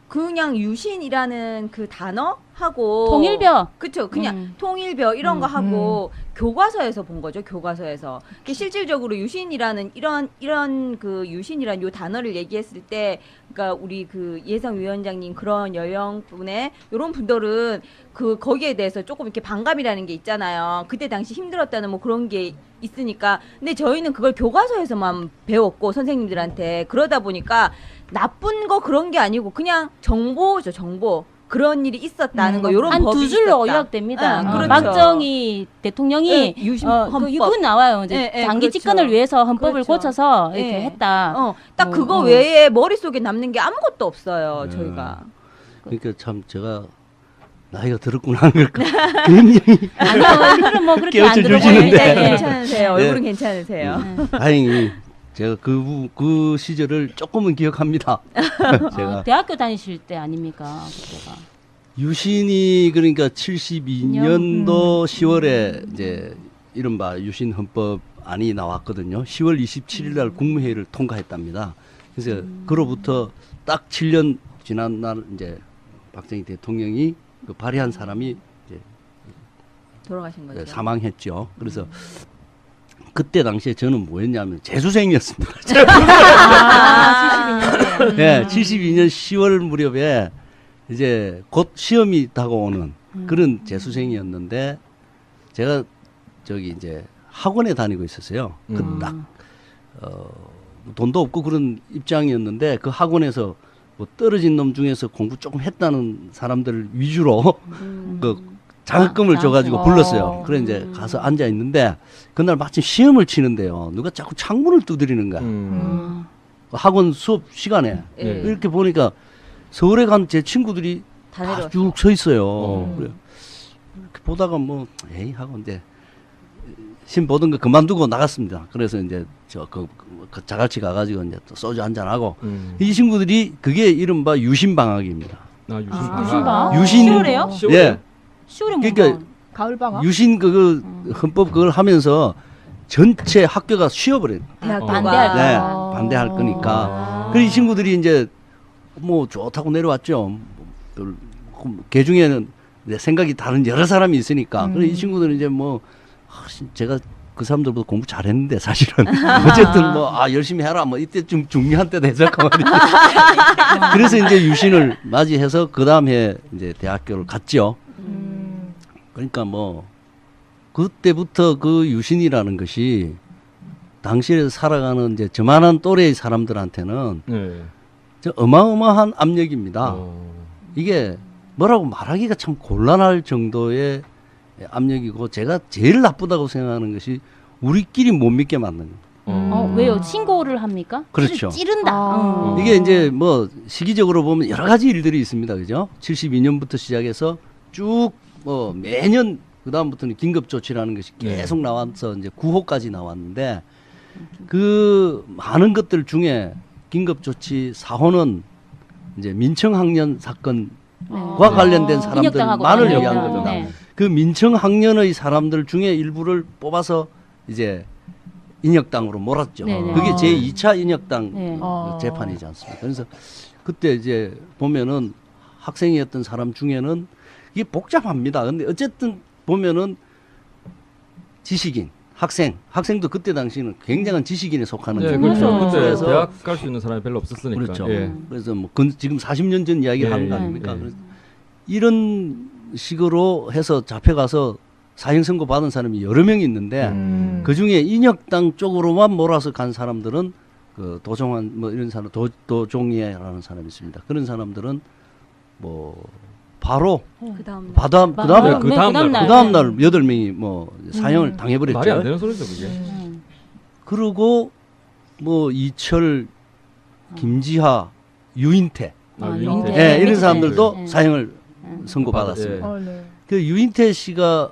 그냥 유신이라는 그 단어하고 통일벼. 그쵸 그냥 통일벼 이런 거 하고 교과서에서 본 거죠. 교과서에서 그게 실질적으로 유신이라는 이런 그 유신이라는 요 단어를 얘기했을 때 그러니까 우리 그 예성 위원장님 그런 여영분의 이런 분들은 그 거기에 대해서 조금 이렇게 반감이라는 게 있잖아요. 그때 당시 힘들었다는 뭐 그런 게 있으니까. 근데 저희는 그걸 교과서에서만 배웠고 선생님들한테 그러다 보니까 나쁜 거 그런 게 아니고 그냥 정보죠. 정보. 그런 일이 있었다는 거 요런 한 법이 두 줄로 있었다. 요약됩니다. 그렇죠. 박정희 대통령이 유신 그 헌법. 나와요. 이제 예, 예, 장기 그렇죠. 집권을 위해서 헌법을 그렇죠. 고쳐서 이렇게 예. 했다. 딱 그거 외에 머릿속에 남는 게 아무것도 없어요. 저희가. 그러니까 참 제가 나이가 들었구나 하는 걸 굉장히 아니요, 얼굴은 뭐 그렇게 안 깨우쳐 들어 주시는데. 보이는데. 네, 괜찮으세요. 네. 얼굴은 괜찮으세요. 다행히 제가 그 시절을 조금은 기억합니다. 제가 대학교 다니실 때 아닙니까? 그때가. 유신이 그러니까 72년도 10월에 이제 이른바 유신 헌법안이 나왔거든요. 10월 27일 날 국무회의를 통과했답니다. 그래서 그로부터 딱 7년 지난 날 이제 박정희 대통령이 그 발의한 사람이 이제 돌아가신 거죠. 사망했죠. 그래서 그때 당시에 저는 뭐였냐면 재수생이었습니다. 아, 72년도에. 네, 72년 10월 무렵에 이제 곧 시험이 다가오는 그런 재수생이었는데 제가 저기 이제 학원에 다니고 있었어요. 그 딱 돈도 없고 그런 입장이었는데 그 학원에서 뭐 떨어진 놈 중에서 공부 조금 했다는 사람들 위주로 그 장학금을 줘가지고 불렀어요. 그래 이제 가서 앉아 있는데 그날 마침 시험을 치는데요. 누가 자꾸 창문을 두드리는 거야. 그 학원 수업 시간에 예. 이렇게 보니까 서울에 간 제 친구들이 다 다 내려왔어요. 쭉 서 있어요. 그래 이렇게 보다가 뭐 에이 하고 이제 신 보던 거 그만두고 나갔습니다. 그래서 이제 그 자갈치 가가지고 이제 또 소주 한잔 하고 이 친구들이 그게 이른바 유신 방학입니다. 유신 유신방? 유신 10월에요? 예. 10월에 그러니까 가을 방학? 유신 그 헌법 그걸 하면서 전체 학교가 쉬어버려요. 반대할 네, 거. 반대할 거니까. 그래서 이 친구들이 이제 뭐 좋다고 내려왔죠. 그 중에는 내 생각이 다른 여러 사람이 있으니까. 그래서 이 친구들은 이제 뭐 제가 그 사람들보다 공부 잘했는데 사실은 어쨌든 뭐 열심히 해라 뭐 이때 좀 중요한 때도 했었고 그래서 이제 유신을 맞이해서 그 다음에 이제 대학교를 갔죠. 그러니까 뭐 그때부터 그 유신이라는 것이 당시에 살아가는 이제 저만한 또래의 사람들한테는 네. 저 어마어마한 압력입니다. 이게 뭐라고 말하기가 참 곤란할 정도의 압력이고 제가 제일 나쁘다고 생각하는 것이 우리끼리 못 믿게 만드는 거예요. 왜요? 신고를 합니까? 그렇죠. 찌른다. 이게 이제 뭐 시기적으로 보면 여러 가지 일들이 있습니다. 그죠? 72년부터 시작해서 쭉 뭐 매년 그다음부터는 긴급조치라는 것이 계속 나와서 이제 9호까지 나왔는데 그 많은 것들 중에 긴급조치 4호는 이제 민청학년 사건과 관련된 사람들만을 인혁당하고 위한 겁니다. 네. 그 민청학년의 사람들 중에 일부를 뽑아서 이제 인혁당으로 몰았죠. 네네. 그게 제2차 인혁당 네. 재판이지 않습니까? 그래서 그때 이제 보면은 학생이었던 사람 중에는 이게 복잡합니다. 근데 어쨌든 보면은 지식인, 학생도 그때 당시에는 굉장한 지식인에 속하는 네, 거죠. 그렇죠. 그때 그래서 대학 갈 수 있는 사람이 별로 없었으니까. 그렇죠. 예. 그래서 뭐 지금 40년 전 이야기를 하는 거 아닙니까? 예. 그래서 이런 식으로 해서 잡혀가서 사형 선고 받은 사람이 여러 명이 있는데 그 중에 인혁당 쪽으로만 몰아서 간 사람들은 그 도종환 뭐 이런 사람 도종이라는 사람이 있습니다. 그런 사람들은 뭐 바로 그 다음 그 다음에 그 다음 날. 그 다음 날 8명이 뭐 사형을 당해버렸죠. 말이 안 되는 소리죠, 그게. 그리고 뭐 이철, 김지하, 유인태, 유인태. 예, 이런 네. 사람들도 네. 사형을 선고받았습니다. 예. 그 유인태 씨가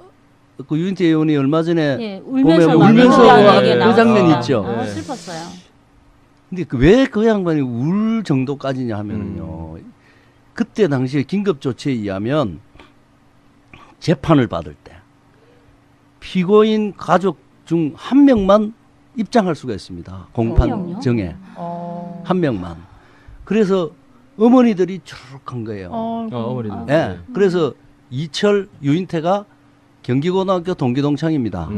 그 유인태 의원이 얼마 전에 예, 울면서 보면 막 울면서 울면서 그 나왔어요. 장면 있죠. 아, 네. 슬펐어요. 근데 왜 그 양반이 울 정도까지냐 하면은요. 그때 당시에 긴급조치에 의하면 재판을 받을 때 피고인 가족 중 한 명만 입장할 수가 있습니다. 공판정에 한 명만. 그래서 어머니들이 주룩한 거예요. 어머니들. 네. 그래서 이철 유인태가 경기고등학교 동기동창입니다.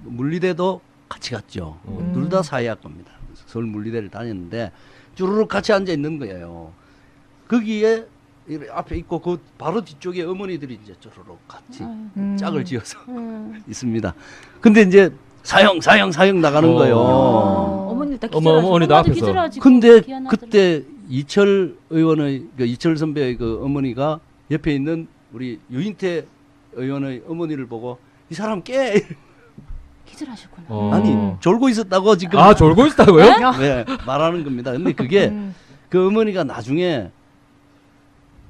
물리대도 같이 갔죠. 둘 다 사회학과입니다. 서울 물리대를 다녔는데 쭈루룩 같이 앉아 있는 거예요. 거기에 앞에 있고 그 바로 뒤쪽에 어머니들이 이제 쭈루룩 같이 짝을 지어서 있습니다. 근데 이제 사형 나가는 거예요. 어머니들 다 어머니도 기절하시고. 앞에서. 근데 그때 이철 의원의 이철 선배의 그 어머니가 옆에 있는 우리 유인태 의원의 어머니를 보고 이 사람 깨 기절하셨구나. 아니 졸고 있었다고 지금 아 졸고 있다고요? 네, 말하는 겁니다. 근데 그게 그 어머니가 나중에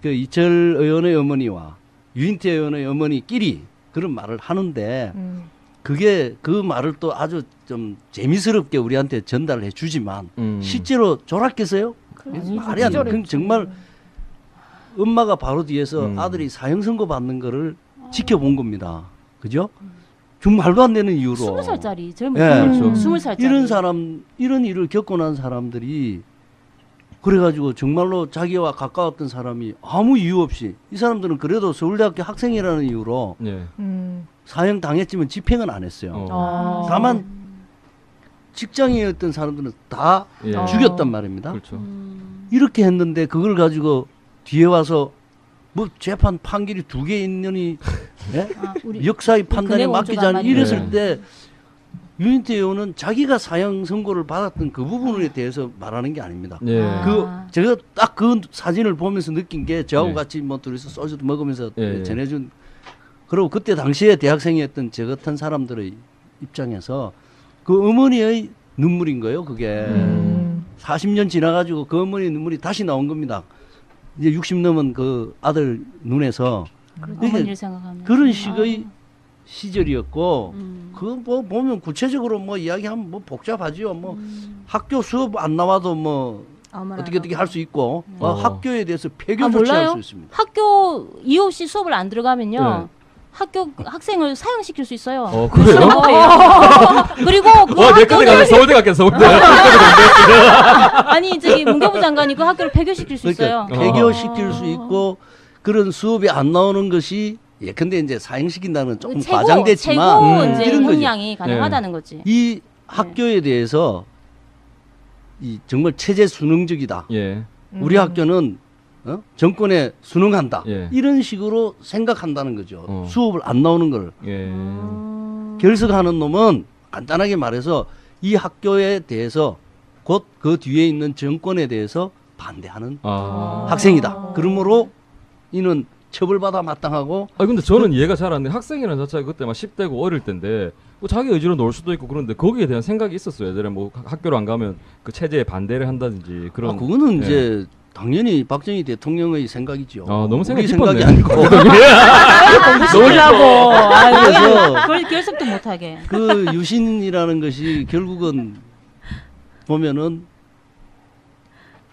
그 이철 의원의 어머니와 유인태 의원의 어머니끼리 그런 말을 하는데 그게 그 말을 또 아주 좀 재미스럽게 우리한테 전달을 해주지만 실제로 졸았겠어요? 말이 안 돼. 정말 엄마가 바로 뒤에서 아들이 사형 선고 받는 거를 지켜본 겁니다. 그죠? 정말 말도 안 되는 이유로 20살짜리 젊은 예. 그렇죠. 20살짜리 이런 일을 겪고 난 사람들이 그래가지고 정말로 자기와 가까웠던 사람이 아무 이유 없이 이 사람들은 그래도 서울대학교 학생이라는 이유로 예. 사형 당했지만 집행은 안 했어요. 다만 직장인이었던 사람들은 다 예. 죽였단 말입니다. 그렇죠. 이렇게 했는데 그걸 가지고 뒤에 와서 뭐 재판 판결이 2개 있느니 예? 우리 역사의 판단에 근해 맡기지 공주가 않은 많이 이랬을 네. 때 유인태 의원은 자기가 사형 선고를 받았던 그 부분에 대해서 말하는 게 아닙니다. 예. 제가 딱 그 사진을 보면서 느낀 게 저하고 네. 같이 뭐 둘이서 소주도 먹으면서 예, 예. 전해준 그리고 그때 당시에 대학생이었던 저 같은 사람들의 입장에서 그 어머니의 눈물인 거예요. 그게 40년 지나가지고 그 어머니의 눈물이 다시 나온 겁니다. 이제 60 넘은 그 아들 눈에서 어머니를 생각하면 그런 식의 시절이었고 그 뭐 보면 구체적으로 뭐 이야기하면 뭐 복잡하지요. 뭐 학교 수업 안 나와도 뭐 어떻게 할 수 있고 학교에 대해서 폐교 조치할 몰라요? 수 있습니다. 학교 이유 없이 수업을 안 들어가면요. 네. 학교 학생을 사형시킬 수 있어요. 그래요? 그런 거예요. 그리고 그 내 그때 가서 서울대 갔겠어. 서울대. 아니 저기 문교부 장관이 그 학교를 폐교시킬 수 있어요. 그러니까 폐교시킬 수 있고 그런 수업이 안 나오는 것이 근데 이제 사형시킨다는 건 조금 과장됐지만 최고 이제 이런 거죠. 형량이 가능하다는 거지. 이 학교에 대해서 이 정말 체제 순응적이다. 예. 우리 학교는 정권에 순응한다. 예. 이런 식으로 생각한다는 거죠. 수업을 안 나오는 걸. 예. 결석하는 놈은 간단하게 말해서 이 학교에 대해서 곧 그 뒤에 있는 정권에 대해서 반대하는 학생이다. 그러므로 이는 처벌받아 마땅하고. 근데 저는 이해가 잘 안 돼. 학생이라는 자체가 그때 막 10대고 어릴 때인데 뭐 자기 의지로 놀 수도 있고 그런데 거기에 대한 생각이 있었어요. 예전에 뭐 학교로 안 가면 그 체제에 반대를 한다든지 그런. 그거는 이제 당연히 박정희 대통령의 생각이죠. 너무 생각이 생각이 깊었네. 아니고. 놀라고. 그래서 그걸 결석도 못하게. 그 유신이라는 것이 결국은 보면은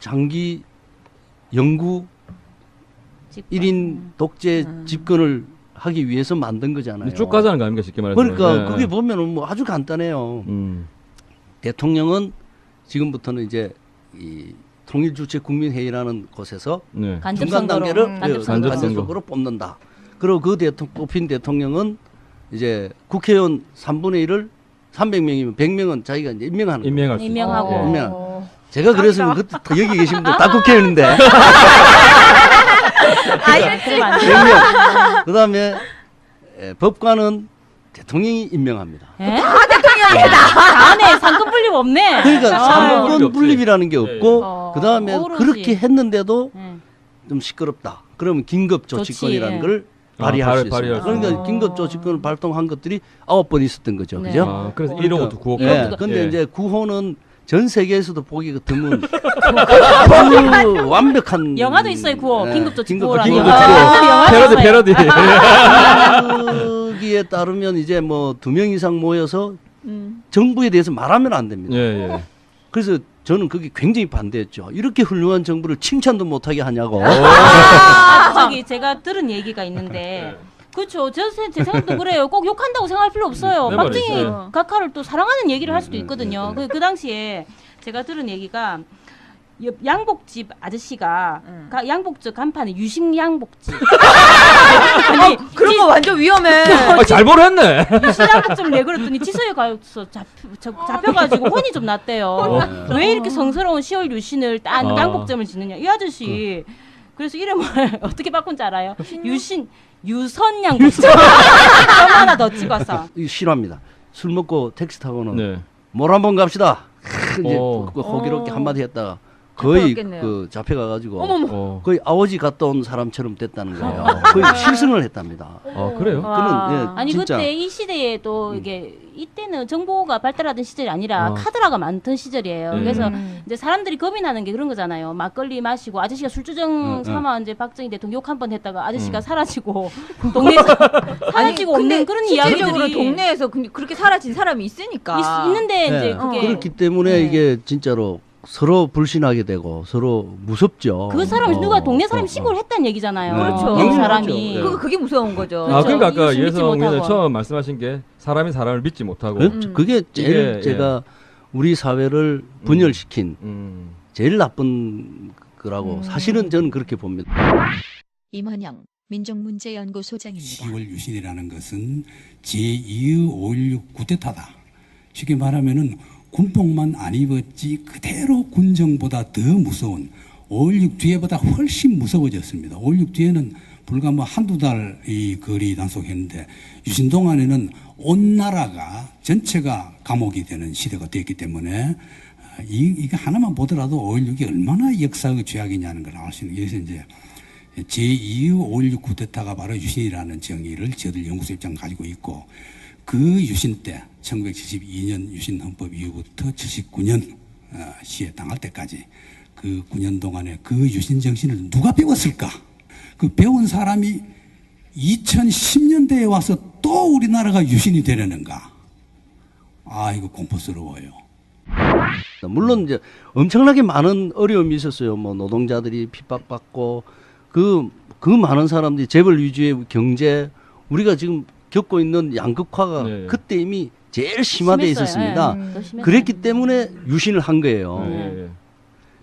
장기 영구 1인 독재 집권을 하기 위해서 만든 거잖아요. 쭉 가자는 거 아닙니까 쉽게 말해서. 그러니까 예. 그게 보면은 뭐 아주 간단해요. 대통령은 지금부터는 이제 이 통일주체국민회의라는 곳에서 네. 중간 단계를 간접선거. 간접선거로 뽑는다. 그리고 그 뽑힌 대통령은 이제 국회의원 3분의 1을 300명이면 100명은 자기가 이제 임명하는 거예요. 임명할 수 있어요. 임명하고. 임명. 제가 그랬으면 그때 여기 계신 분들 다 국회의원인데. 그다음에 법관은 대통령이 임명합니다. 다 안에 상권 분립 없네. 그러니까 상권 분립이 분립이라는 게 없고 그다음에 어우러지. 그렇게 했는데도 네. 좀 시끄럽다. 그러면 긴급 조치권이라는 조치, 걸 발휘할 수 발휘할 있습니다. 수 그러니까 긴급 조치권을 발동한 것들이 9번 있었던 거죠. 네. 그죠? 그래서 1호부터 9호까지. 예. 근데 이제 9호는 전 세계에서도 보기가 드문 아주 완벽한 영화도 있어요. 9호. 긴급조치 9호라는 긴급조치 영화. 패러디. 거기에 따르면 이제 뭐 2명 이상 모여서 정부에 대해서 말하면 안 됩니다. 예, 예. 그래서 저는 그게 굉장히 반대했죠. 이렇게 훌륭한 정부를 칭찬도 못하게 하냐고. 저기 제가 들은 얘기가 있는데 그렇죠. 제 생각도 그래요. 꼭 욕한다고 생각할 필요 없어요. 네, 박정희 말이죠. 각하를 또 사랑하는 얘기를 할 수도 있거든요. 그 당시에 제가 들은 얘기가 옆 양복집 아저씨가 양복집 간판에 유심 양복집. 아니 그런 거 완전 위험해. 잘 모르겠네. 유심 양복집을 내걸었더니 지서에 가서 잡혀가지고 혼이 좀 났대요. 왜 이렇게 성스러운 10월 유신을 딴 양복점을 짓느냐. 이 아저씨 그래서 이름을 어떻게 바꾼 줄 알아요? 유선 양복점. 하나 더 찍어서. 이거 싫어합니다. 술 먹고 택시 타고는 네. 뭘 한번 갑시다. 이제 오. 호기롭게 한마디 했다가 거의 잡혀갔겠네요. 그 잡혀가가지고 어. 거의 아버지 갔다 온 사람처럼 됐다는 거예요. 거의 실성을 했답니다. 그래요? 그는 예, 아니 진짜 그때 이 시대에 또 이게 이때는 정보가 발달하던 시절이 아니라 어. 카드라가 많던 시절이에요. 예. 그래서 이제 사람들이 겁이 나는 게 그런 거잖아요. 막걸리 마시고 아저씨가 술주정 삼아 이제 박정희 대통령 욕 한 번 했다가 아저씨가 사라지고 동네에서 사라지고 없는 그런 실질적으로 이야기들이 동네에서 그렇게 사라진 사람이 있으니까. 있는데 예, 이제 그게 그렇기 때문에 네. 이게 진짜로 서로 불신하게 되고 서로 무섭죠. 그 사람이 누가 동네 사람이 어. 신고를 했다는 얘기잖아요. 그렇죠. 그 당연히 사람이 그렇죠. 그게 무서운 거죠. 아, 그러니까 아까 이웃을 믿지 이혜성 의원님 못하고. 처음 말씀하신 게 사람이 사람을 믿지 못하고. 예? 그게 제일 이게, 제가 우리 사회를 분열시킨 제일 나쁜 거라고 사실은 저는 그렇게 봅니다. 임헌영 민족문제연구소장입니다. 10월 유신이라는 것은 제2의 5.16 쿠데타다. 쉽게 말하면은 군복만 안 입었지 그대로 군정보다 더 무서운 5.16 뒤에보다 훨씬 무서워졌습니다. 5.16 뒤에는 불과 뭐 한두 달 이 거리 단속했는데 유신 동안에는 온 나라가 전체가 감옥이 되는 시대가 됐기 때문에 이거 하나만 보더라도 5.16이 얼마나 역사의 죄악이냐는 걸 알 수 있는 그래서 이제 제2의 5.16 쿠데타가 바로 유신이라는 정의를 저들 연구소 입장 가지고 있고 그 유신 때 1972년 유신 헌법 이후부터 79년 시에 당할 때까지 그 9년 동안에 그 유신 정신을 누가 배웠을까? 그 배운 사람이 2010년대에 와서 또 우리나라가 유신이 되려는가? 아, 이거 공포스러워요. 물론 이제 엄청나게 많은 어려움이 있었어요. 뭐 노동자들이 핍박받고 그 많은 사람들이 재벌 위주의 경제 우리가 지금 겪고 있는 양극화가 네. 그때 이미 제일 심화되어 심했어요. 있었습니다. 더 심했어요. 그랬기 때문에 유신을 한 거예요. 예,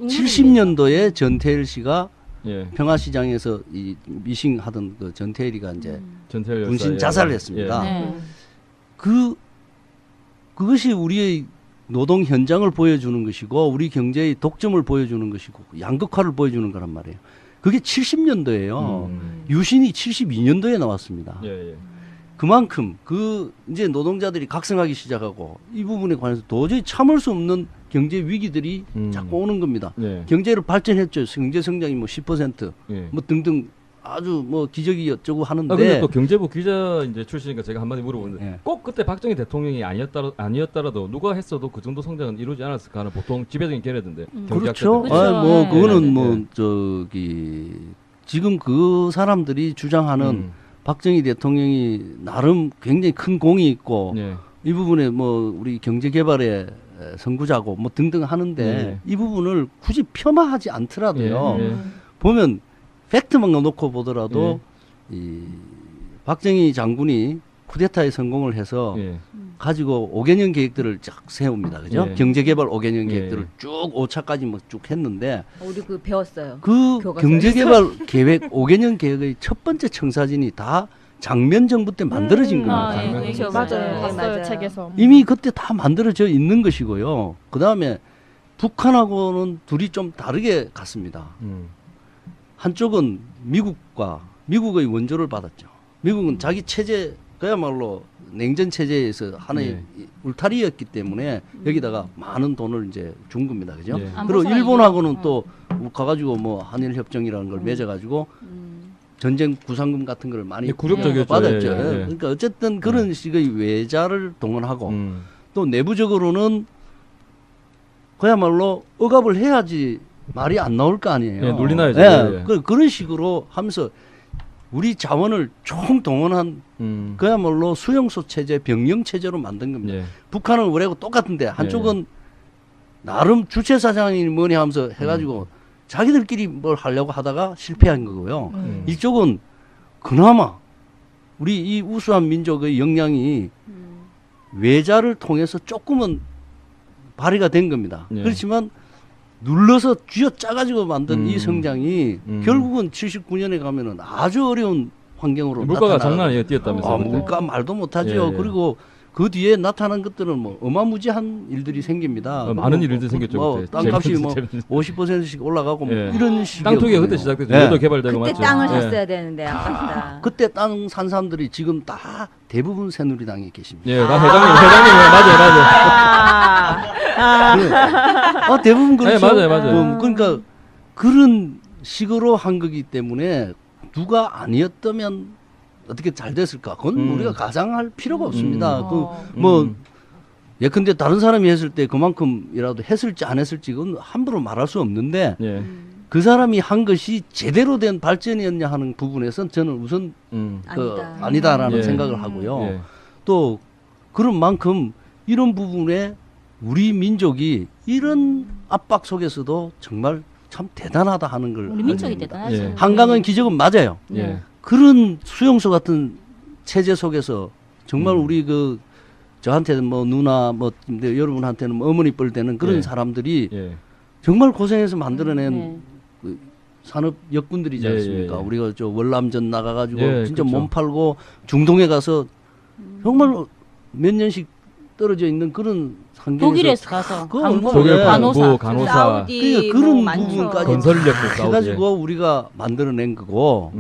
70년도에 전태일 씨가 예. 평화시장에서 이 미싱하던 그 전태일이가 이제 전태일 분신 열사, 자살을 예. 했습니다. 네. 그것이 우리의 노동 현장을 보여주는 것이고 우리 경제의 독점을 보여주는 것이고 양극화를 보여주는 거란 말이에요. 그게 70년도예요. 유신이 72년도에 나왔습니다. 예, 예. 그만큼 이제 노동자들이 각성하기 시작하고 이 부분에 관해서 도저히 참을 수 없는 경제 위기들이 자꾸 오는 겁니다. 예. 경제를 발전했죠. 경제 성장이 뭐 10%, 예. 뭐 등등 아주 뭐 기적이 어쩌고 하는데. 근데 또 경제부 기자 이제 출신이니까 제가 한마디 물어보는데 예. 꼭 그때 박정희 대통령이 아니었더라도 누가 했어도 그 정도 성장은 이루지 않았을까 하는 보통 지배적인 견해던데. 그렇죠. 그렇죠. 뭐 네. 그거는 네. 뭐 지금 그 사람들이 주장하는 박정희 대통령이 나름 굉장히 큰 공이 있고 예. 이 부분에 뭐 우리 경제 개발의 선구자고 뭐 등등 하는데 네. 이 부분을 굳이 폄하하지 않더라도요. 예, 예. 보면 팩트만 놓고 보더라도 이 박정희 장군이 쿠데타에 성공을 해서 예. 가지고 5개년 계획들을 쫙 세웁니다. 그죠? 예. 경제개발 5개년 예. 계획들을 쭉 5차까지 뭐 쭉 했는데 우리 배웠어요. 그 교과서에서. 경제개발 계획 5개년 계획의 첫 번째 청사진이 다 장면 정부 때 만들어진 겁니다. 아, 예, 그렇죠. 맞아요. 네, 봤어요 맞아요. 책에서. 이미 그때 다 만들어져 있는 것이고요. 그 다음에 북한하고는 둘이 좀 다르게 갔습니다. 한쪽은 미국의 원조를 받았죠. 미국은 자기 체제 그야말로 냉전 체제에서 하나의 울타리였기 때문에 여기다가 많은 돈을 이제 준 겁니다. 그죠? 예. 그리고 안보상의 일본하고는 이유가. 또 가가지고 뭐 한일 협정이라는 걸 맺어가지고 전쟁 구상금 같은 걸 많이 굴욕적이었죠. 받았죠. 예, 예, 예. 그러니까 어쨌든 그런 식의 외자를 동원하고 또 내부적으로는 그야말로 억압을 해야지 말이 안 나올 거 아니에요. 예, 논리나야죠. 예, 예, 예. 그런 식으로 하면서 우리 자원을 총동원한 그야말로 수용소 체제, 병영 체제로 만든 겁니다. 예. 북한은 우리하고 똑같은데 한쪽은 나름 주체 사장이 뭐니 하면서 해가지고 자기들끼리 뭘 하려고 하다가 실패한 거고요. 이쪽은 그나마 우리 이 우수한 민족의 역량이 외자를 통해서 조금은 발휘가 된 겁니다. 예. 그렇지만 눌러서 쥐어짜가지고 만든 이 성장이 결국은 79년에 가면은 아주 어려운 환경으로 물가가 나타나. 장난 아니에요. 뛰었다면서. 그때. 물가 말도 못하죠. 예, 예. 그리고 그 뒤에 나타난 것들은 뭐 어마무지한 일들이 생깁니다. 많은 뭐 일들이 생겼죠. 뭐 그때. 땅값이 뭐 재밌는. 50%씩 올라가고 뭐 예. 이런 식의 땅 투기가 그때 거예요. 시작됐죠. 예. 여도 개발되고 그때 맞죠. 땅을 예. 샀어야 되는데 아깝다. 그때 땅 산 사람들이 지금 다 대부분 새누리당에 계십니다. 예, 나 회장님 맞아요. 아, 대부분 그렇죠. 네, 맞아요. 그러니까 그런 식으로 한 거기 때문에 누가 아니었다면 어떻게 잘 됐을까? 그건 우리가 가장할 필요가 없습니다. 예컨대 다른 사람이 했을 때 그만큼이라도 했을지 안 했을지 그건 함부로 말할 수 없는데 예. 그 사람이 한 것이 제대로 된 발전이었냐 하는 부분에선 저는 우선 아니다라는 예. 생각을 하고요. 예. 또 그런 만큼 이런 부분에 우리 민족이 이런 압박 속에서도 정말 참 대단하다 하는 걸 우리 민족이 알게 됩니다. 대단하죠. 예. 한강은 기적은 맞아요. 예. 그런 수용소 같은 체제 속에서 정말 우리 그 저한테는 뭐 누나 뭐 근데 여러분한테는 뭐 어머니 뻘 되는 그런 예. 사람들이 예. 정말 고생해서 만들어낸 네. 그 산업 역군들이지 예, 않습니까? 예, 예. 우리가 저 월남전 나가가지고 예, 진짜 그렇죠. 몸 팔고 중동에 가서 정말 몇 년씩 떨어져 있는 그런 환경에서 독일에서 가서 그거 간부, 얼마나 독일 간호사. 간호사 사우디 그러니까 그런 뭐 많죠. 부분까지 건설력도 싸우고 해가지고 우리가 만들어낸 거고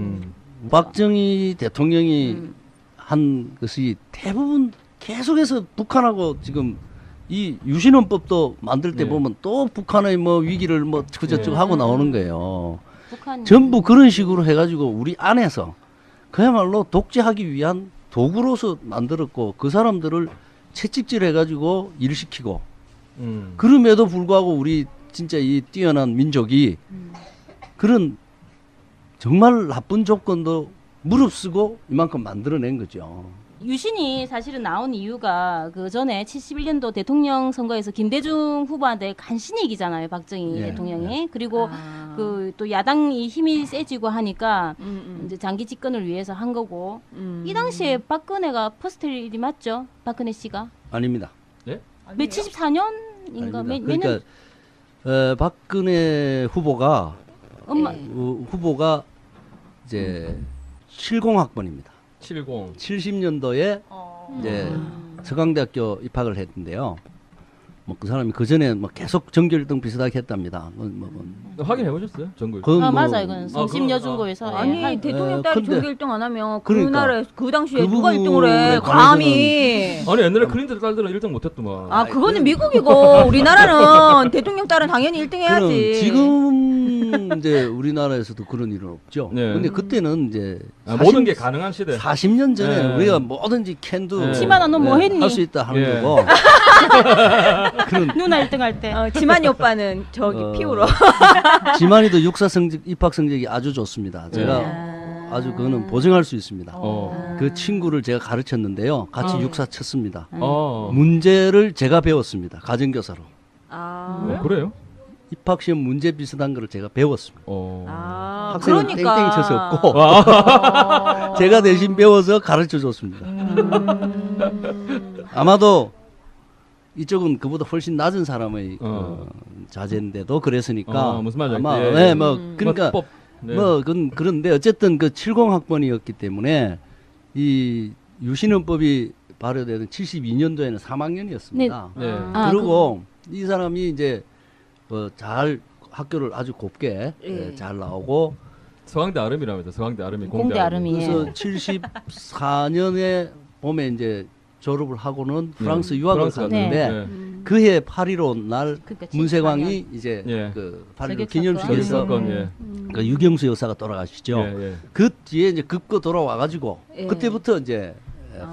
박정희 대통령이 한 것이 대부분 계속해서 북한하고 지금 이 유신헌법도 만들 때 네. 보면 또 북한의 뭐 위기를 뭐 저쪽 하고 나오는 거예요. 북한 전부 그런 식으로 해가지고 우리 안에서 그야말로 독재하기 위한 도구로서 만들었고 그 사람들을 채찍질 해가지고 일시키고 그럼에도 불구하고 우리 진짜 이 뛰어난 민족이 그런 정말 나쁜 조건도 무릅쓰고 이만큼 만들어낸 거죠. 유신이 사실은 나온 이유가 그 전에 71년도 대통령 선거에서 김대중 후보한테 간신히 이기잖아요, 박정희 예, 대통령이. 그리고 그 또 야당이 힘이 세지고 하니까 이제 장기 집권을 위해서 한 거고. 이 당시에 박근혜가 퍼스트 레이디 맞죠? 박근혜 씨가? 아닙니다. 예? 몇 74년인가 아닙니다. 몇 그러니까 년? 박근혜 후보가 엄마 후보가 이제 70학번입니다. 70. 70년도에 이제 서강대학교 입학을 했는데요. 뭐 그 사람이 그 전에 뭐 계속 전교 1등 비슷하게 했답니다. 확인해 보셨어요? 전국. 맞아요. 이건 성심여중고에서 아니 예, 대통령 딸이 근데 전교 1등 안 하면 그 그러니까. 나라에 그 당시에 그 누가 1등을 부분에 해? 감히. 아니 옛날에 클린턴 딸들은 1등 못했더만. 아 그거는 미국이고 우리나라는 대통령 딸은 당연히 1등 해야지. 지금 이제 우리나라에서도 그런 일은 없죠. 네. 근데 그때는 이제 모든 게 가능한 시대. 40년 전에 네. 우리가 뭐든지 캔도 네. 치마나 너 뭐 했니? 할 수 있다 하는 예. 거고. 그런 누나 1등 할 때. 지만이 오빠는 저기 피우러. 지만이도 육사 성적 입학 성적이 아주 좋습니다. 제가 아주 그거는 보증할 수 있습니다. 그 친구를 제가 가르쳤는데요. 같이 육사 쳤습니다. 문제를 제가 배웠습니다. 가정교사로. 그래요? 입학 시험 문제 비슷한 거를 제가 배웠습니다. 학생은 그러니까. 땡땡이 쳐서 없고 제가 대신 배워서 가르쳐 줬습니다. 아마도 이쪽은 그보다 훨씬 낮은 사람의 자제인데도 그랬으니까 무슨 말인지 아마 알겠다. 네, 뭐 그러니까 법. 네. 뭐 그건 그런데 어쨌든 그 70학번이었기 때문에 이 유신헌법이 발효되는 72년도에는 3학년이었습니다. 네. 그리고 이 사람이 이제 잘 학교를 아주 곱게 잘 나오고 서강대 아름이라면서 서강대 아름이 공대 아름이. 그래서 74년에 봄에 이제 졸업을 하고는 프랑스 유학을 프랑스 갔는데 네. 그해 8.15 날 그러니까 문세광이 이제 예. 그 저격 8.15 기념식에서 사건 예. 그 유경수 여사가 돌아가시죠. 예. 그 뒤에 이제 급거 돌아와가지고 예. 그때부터 이제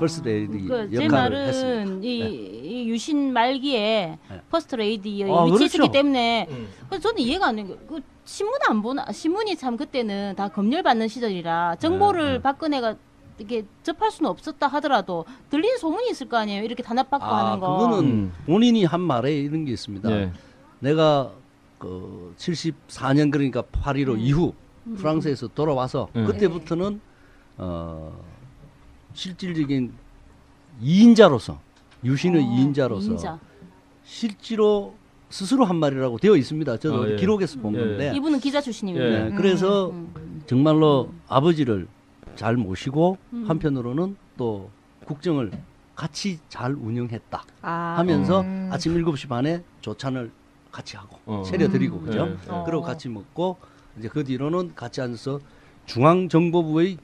퍼스트 레이디 제 역할을 말은 했습니다. 이 유신 말기에 네. 퍼스트 레이디의 아, 위치에 있었기 그렇죠. 때문에 그래서 저는 이해가 안 되는 거예요. 그 신문 안 보나? 신문이 참 그때는 다 검열 받는 시절이라 정보를 박근혜가 이렇게 접할 수는 없었다 하더라도 들리는 소문이 있을 거 아니에요. 이렇게 단합받고 하는 거. 그거는 본인이 한 말에 이런 게 있습니다. 예. 내가 그 74년 그러니까 8.15 이후 프랑스에서 돌아와서 그때부터는 실질적인 2인자로서 유신의 2인자로서 인자. 실제로 스스로 한 말이라고 되어 있습니다. 저도 예. 기록에서 본 예. 건데 이분은 기자 출신입니다. 네, 그래서 정말로 아버지를 잘 모시고 한편으로는 또 국정을 같이 잘 운영했다 하면서 아침 7시 반에 조찬을 같이 하고 차려드리고 그죠? 네. 그리고 같이 먹고 이제 그 뒤로는 같이 앉아서 중앙정보부의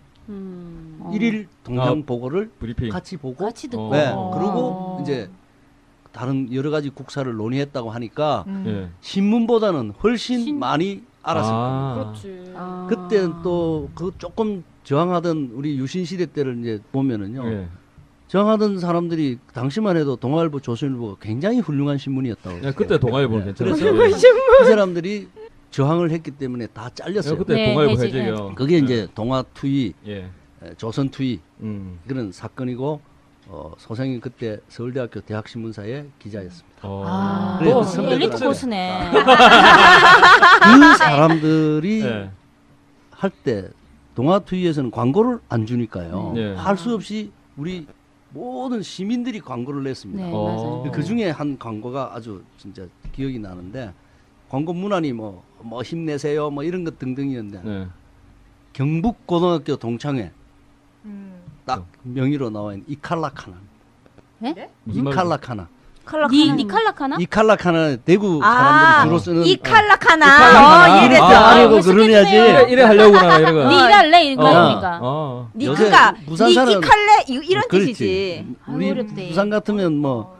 일일 동향 보고를 브리핑. 같이 보고 같이 듣고. 네, 그리고 이제 다른 여러 가지 국사를 논의했다고 하니까 예. 신문보다는 훨씬 많이 알았습니다. 아. 그렇지. 그때는 또 그 조금 저항하던 우리 유신 시대 때를 이제 보면은요. 예. 저항하던 사람들이 당시만 해도 동아일보, 조선일보가 굉장히 훌륭한 신문이었다고. 예, 그때 동아일보는 그래서 괜찮았어요. 그 사람들이 저항을 했기 때문에 다 잘렸어요. 예, 그때 네, 동아일보 해지, 해적이요. 그게 이제 동아 투위, 예. 조선 투위 그런 그런 사건이고 소생이 그때 서울대학교 대학신문사의 기자였습니다. 아, 그래요. 또 선배들 엘리트 앞에. 고수네. 그 사람들이 예. 할 때 동아 투위에서는 광고를 안 주니까요. 네. 할 수 없이 우리 모든 시민들이 광고를 냈습니다. 네, 어. 맞아요. 그 중에 한 광고가 아주 진짜 기억이 나는데 광고 문안이 뭐 힘내세요 뭐 이런 것 등등이었는데 네. 경북 고등학교 동창회 음. 딱 명의로 나와 있는 이칼라카나. 무슨 말이죠? 이칼라카나. 니칼라카나? 이칼라카나 대구 아, 사람들이 주로 쓰는 이 칼라카나. 이칼라카나. 이랬어. 아, 아니고 해석해 그러냐지. 주세요. 이래 하려고나 이런 거. 니 일할래? 이거 어. 아닙니까? 니 요새 그니까 부산 니 사람- 칼레 이런 그렇지. 뜻이지. 우리 어렵대. 부산 같으면 뭐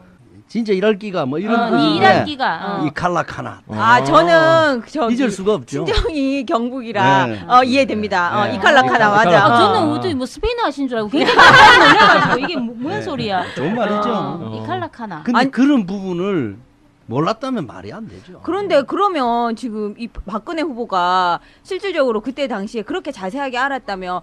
진짜 일할 기가 뭐 이런 니 뜻인데 일할 기가. 이칼라카나. 아 저는 잊을 수가 없죠. 친정이 경북이라 네. 이해됩니다. 네. 이 칼라카나 맞아. 이칼라카나. 아, 저는 어떻게 뭐 스페인어 하신 줄 알고 굉장히 깜짝 놀라가지고 이게 무슨 네. 소리야? 좋은 말이죠. 니칼라카나. 근데 아니- 그런 부분을 몰랐다면 말이 안 되죠. 그런데 그러면 지금 이 박근혜 후보가 실질적으로 그때 당시에 그렇게 자세하게 알았다면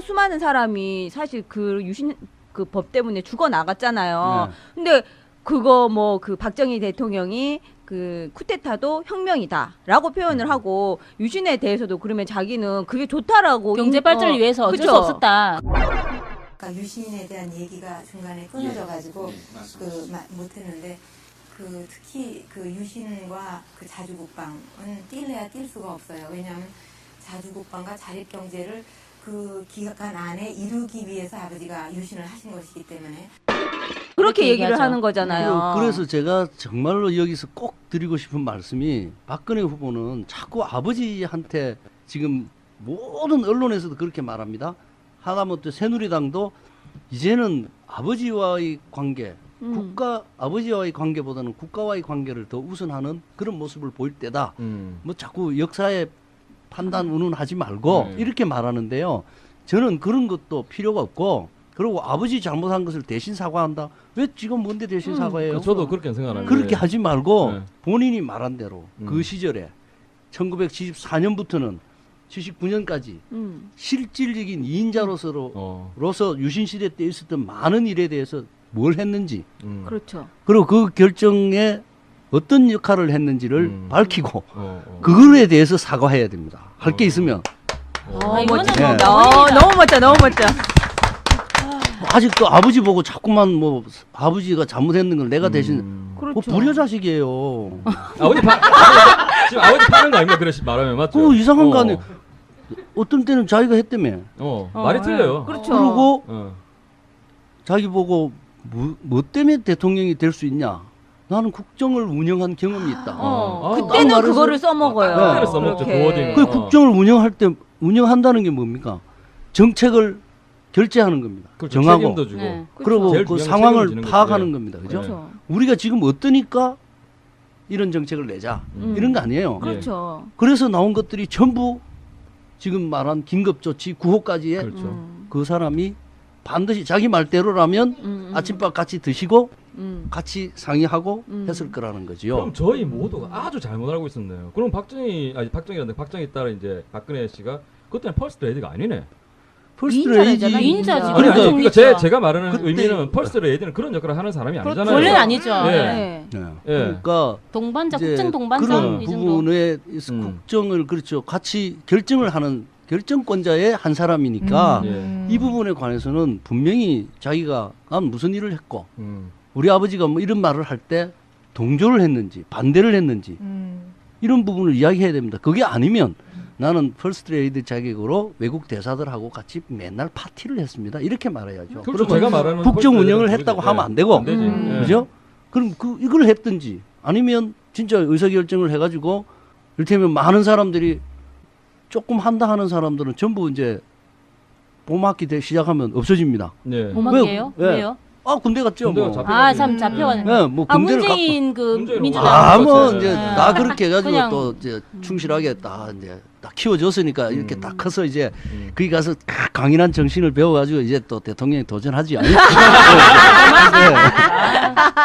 수많은 사람이 사실 그 유신 그 법 때문에 죽어 나갔잖아요. 네. 근데 그거 뭐 그 박정희 대통령이 그 쿠데타도 혁명이다라고 표현을 하고 유신에 대해서도 그러면 자기는 그게 좋다라고 경제 발전을 위해서 어쩔 그쵸? 수 없었다. 그러니까 유신에 대한 얘기가 중간에 끊어져 가지고 못했는데 그 특히 그 유신과 그 자주국방은 뛸래야 뛸 수가 없어요. 왜냐하면 자주국방과 자립경제를 그 기간 안에 이루기 위해서 아버지가 유신을 하신 것이기 때문에 그렇게 얘기를 얘기하죠. 하는 거잖아요. 그래서 제가 정말로 여기서 꼭 드리고 싶은 말씀이 박근혜 후보는 자꾸 아버지한테 지금 모든 언론에서도 그렇게 말합니다. 하다못해 새누리당도 이제는 아버지와의 관계, 아버지와의 관계보다는 국가와의 관계를 더 우선하는 그런 모습을 보일 때다. 뭐 자꾸 역사의 판단 운운하지 말고 이렇게 말하는데요. 저는 그런 것도 필요가 없고 그리고 아버지 잘못한 것을 대신 사과한다. 왜 지금 뭔데 대신 사과해요? 저도 그렇게 생각하는데. 그렇게 하지 말고 네. 본인이 말한 대로 그 시절에 1974년부터는 79년까지 실질적인 2인자로서 유신 시대 때 있었던 많은 일에 대해서 뭘 했는지 그렇죠. 그리고 그 결정에 어떤 역할을 했는지를 밝히고 그거에 그거에 대해서 사과해야 됩니다. 할 게 있으면 이거는 멋지다. 뭐 네. 너무 멋져, 너무 멋져. 아직도 아버지 보고 자꾸만 뭐 아버지가 잘못했는 걸 내가 대신 그렇죠. 불효자식이에요. 아버지 지금 아버지 파는 거 아닙니까? 그러시 말하면 맞죠? 그 이상한 거 아니에요. 어떤 때는 자기가 했다며. 말이 틀려요. 그렇죠. 그리고 어. 자기 보고 뭐 때문에 대통령이 될 수 있냐? 나는 국정을 운영한 경험이 있다. 그때는 말해서- 그거를 써먹어요. 네. 그때를 써먹죠. 그렇게. 그 워딩. 그 국정을 운영할 때 운영한다는 게 뭡니까? 정책을 결제하는 겁니다. 그렇죠. 정하고 책임도 주고. 네. 그리고 제일 그 중요한 상황을 책임을 지는 거죠. 파악하는 네. 겁니다. 그죠? 그렇죠. 우리가 지금 어떠니까 이런 정책을 내자. 이런 거 아니에요. 그렇죠. 그래서 나온 것들이 전부 지금 말한 긴급조치 9호까지의 그렇죠. 그 사람이 반드시 자기 말대로라면 아침밥 같이 드시고 같이 상의하고 했을 거라는 거지요. 그럼 저희 모두가 아주 잘못 알고 있었네요. 그럼 박정희 딸 이제 박근혜 씨가 그때는 퍼스트 레이디가 아니네. 퍼스트 위인자잖아, 레이디. 위인자지. 아니, 그러니까 그러니까 제가 말하는 그때- 의미는 퍼스트 레이디는 그런 역할을 하는 사람이 아니잖아요. 원래는 아니죠. 예. 네. 네. 예. 그러니까 동반자, 이제 국정 동반자 그런 이 정도. 부분에 있어 국정을 그렇죠 같이 결정을 하는 결정권자의 한 사람이니까 이 부분에 관해서는 분명히 자기가 난 무슨 일을 했고 우리 아버지가 뭐 이런 말을 할 때 동조를 했는지 반대를 했는지 이런 부분을 이야기해야 됩니다. 그게 아니면 나는 퍼스트 레이디 자격으로 외국 대사들하고 같이 맨날 파티를 했습니다. 이렇게 말해야죠. 그렇죠. 제가 말하는 국정 퍼스트 운영을 레이디는 했다고 모르죠. 하면 안 되고, 안 되지. 예. 그죠? 그럼 이걸 했든지 아니면 진짜 의사결정을 해가지고 이를테면 많은 사람들이 조금 한다 하는 사람들은 전부 이제 봄학기 시작하면 없어집니다. 네. 고맙게요? 왜? 왜요? 군대 갔죠. 군대가 뭐. 잡혀가지고. 참 잡혀가는. 네, 뭐 군대를 문재인 그 문재인 민주당. 뭐 네. 이제 나 그렇게 해가지고 그냥- 또 이제 충실하게 딱 키워줬으니까 이렇게 딱 커서 이제 거기 가서 강인한 정신을 배워가지고 이제 또 대통령에 도전하지 않을까.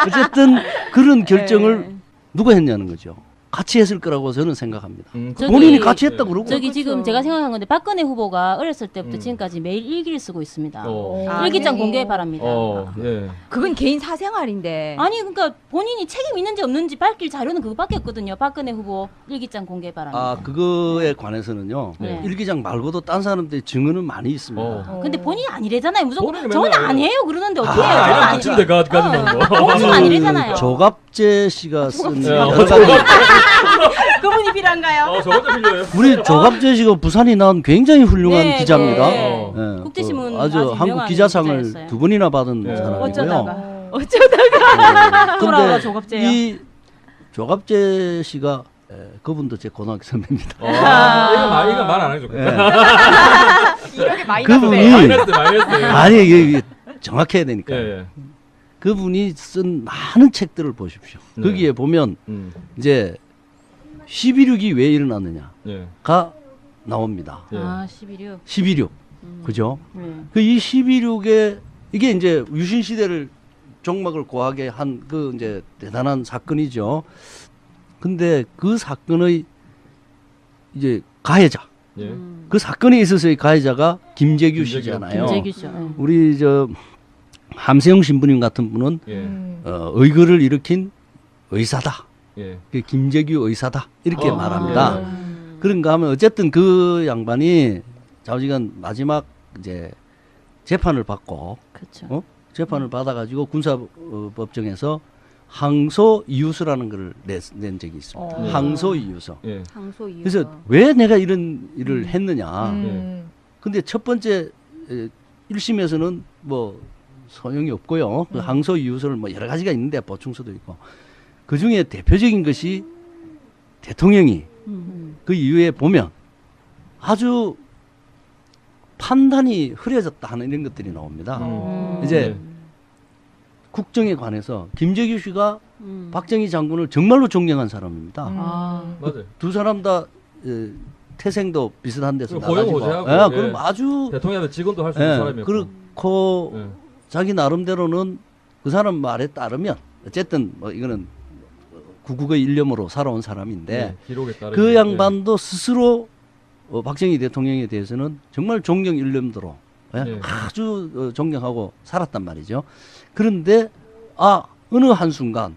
어쨌든 그런 결정을 누가 했냐는 거죠. 같이 했을 거라고 저는 생각합니다. 저기- 본인이 같이 했다고 그러고. 저기 지금 제가 생각한 건데 박근혜 후보가 어렸을 때부터 지금까지 매일 일기를 쓰고 있습니다. 일기장 네. 공개 바랍니다. 예. 그건 개인 사생활인데. 아니 그러니까 본인이 책임 있는지 없는지 밝힐 자료는 그거밖에 없거든요. 박근혜 후보 일기장 공개 바랍니다. 아 그거에 관해서는요. 네. 일기장 말고도 딴 사람들의 증언은 많이 있습니다. 근데 본인이 아니래잖아요. 무조건 본인이 저는 맨날 아니에요 그러는데 어떻게 해요? 아니랑 저는 붙인데 가지는 거. 공식 아니래잖아요. 조갑재 씨가 쓴 네, 여러 가지 그분이 필요한가요? 저거 좀 필요해요. 우리 조갑재 씨가 부산이 나온 굉장히 훌륭한 네, 기자입니다. 네. 예, 국제신문 그 아주 아주 한국 유명한 기자상을 기자였어요. 2번이나 받은 네. 사람이고요. 돌아와 근데 조갑재요. 이 조갑재 씨가 그분도 제 고등학교 선배입니다. 이건 말 안 하는 게 좋겠다. 이렇게 많이 그분이 마이너스. 아니 이게 정확해야 되니까. 예. 그분이 쓴 많은 책들을 보십시오. 네. 거기에 보면 이제 12.6이 왜 일어났느냐가 예. 나옵니다. 예. 아 11육. 12.6 그죠? 네. 그 이 12.6에 이게 이제 유신 시대를 종막을 고하게 한 그 이제 대단한 사건이죠. 근데 그 사건의 이제 가해자, 예. 그 사건에 있어서의 가해자가 김재규 씨잖아요. 김재규 씨. 네. 우리 저 함세영 신부님 같은 분은 예. 의거를 일으킨 의사다. 예. 그 김재규 의사다 이렇게 말합니다. 예. 그런가 하면 어쨌든 그 양반이 좌우지간 마지막 이제 재판을 받고 그렇죠. 재판을 받아가지고 군사법정에서 항소 이유서라는 걸 낸 적이 있습니다. 항소 이유서. 예. 항소 이유. 그래서 왜 내가 이런 일을 했느냐. 근데 첫 번째 1심에서는 뭐 소용이 없고요. 그 항소 이유서를 뭐 여러 가지가 있는데 보충서도 있고 그 중에 대표적인 것이 대통령이 그 이후에 보면 아주 판단이 흐려졌다 하는 이런 것들이 나옵니다. 이제 국정에 관해서 김재규 씨가 박정희 장군을 정말로 존경한 사람입니다. 맞아요. 두 사람 다 태생도 비슷한 데서 호영 나가지고 호재하고, 그럼 아주 대통령한테 직원도 할 수 있는 사람이었고. 그렇고 예. 자기 나름대로는 그 사람 말에 따르면 어쨌든 뭐 이거는 구국의 일념으로 살아온 사람인데 예. 기록에 따르면 그 양반도 스스로 박정희 대통령에 대해서는 정말 존경 일념도로 예. 아주 존경하고 살았단 말이죠. 그런데 어느 한순간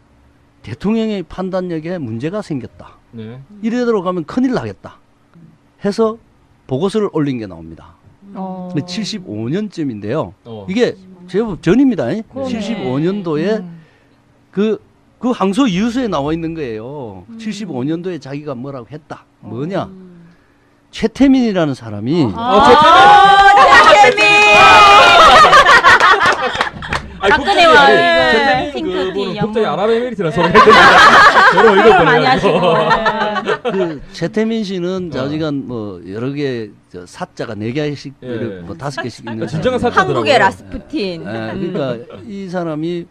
대통령의 판단력에 문제가 생겼다. 예. 이래대로 가면 큰일 나겠다 해서 보고서를 올린 게 나옵니다. 75년쯤인데요. 이게 제법 전입니다. 75년도에 그 항소 이유서에 나와 있는 거예요. 75년도에 자기가 뭐라고 했다. 뭐냐? 최태민이라는 사람이 박근혜와 최태민 핑크티 그분은 연문. 갑자기 아랍에미리트라는 소리 했는데 저로 이거 많이 하시고. 그 최태민 씨는 자지간 뭐 여러 개 사자가 4개씩 예. 뭐 5개씩 있는 진정한 사자더라고요. 한국의 라스푸틴. 그러니까 이 사람이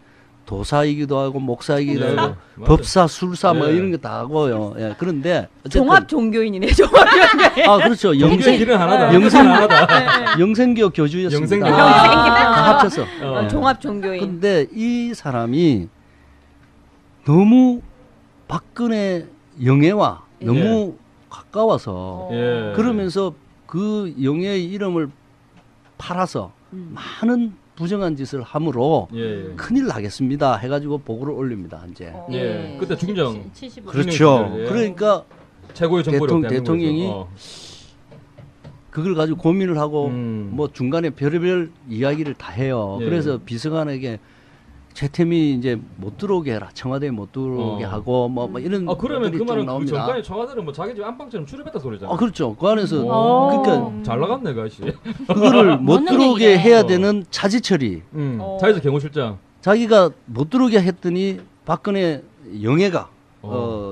도사이기도 하고 목사이기도 네, 하고 맞아요. 법사, 술사 뭐 네. 이런 거 다 하고요. 예, 그런데 어쨌든 종합 종교인이네. 종합 종교인. 그렇죠. 영생 길은 하나다. 영생 하나다. 영생교 교주였습니다. 영생교. 다 합쳐서. 종합 종교인. 근데 이 사람이 너무 박근혜 영예와 너무 가까워서 예. 그러면서 그 영예의 이름을 팔아서 많은 부정한 짓을 함으로 예. 큰일 나겠습니다 해가지고 보고를 올립니다 이제. 예. 그때 중정. 75. 그렇죠. 예. 그러니까 최고의 정보력 대통령이 그걸 가지고 고민을 하고 뭐 중간에 별의별 이야기를 다 해요. 예. 그래서 비서관에게 최태민이 이제 못 들어오게 해라. 청와대에 못 들어오게 하고 뭐 이런 그러면 것들이 그 좀 말은 그 나옵니다. 전까지 청와대는 뭐 자기 집 안방처럼 출입했다 소리잖아. 그렇죠. 그 안에서 그러니까 잘 나갔네, 그 아저씨. 그거를 못 맞는 들어오게 얘기네. 해야 되는 차지 처리. 자기서 경호실장. 자기가 못 들어오게 했더니 박근혜 영예가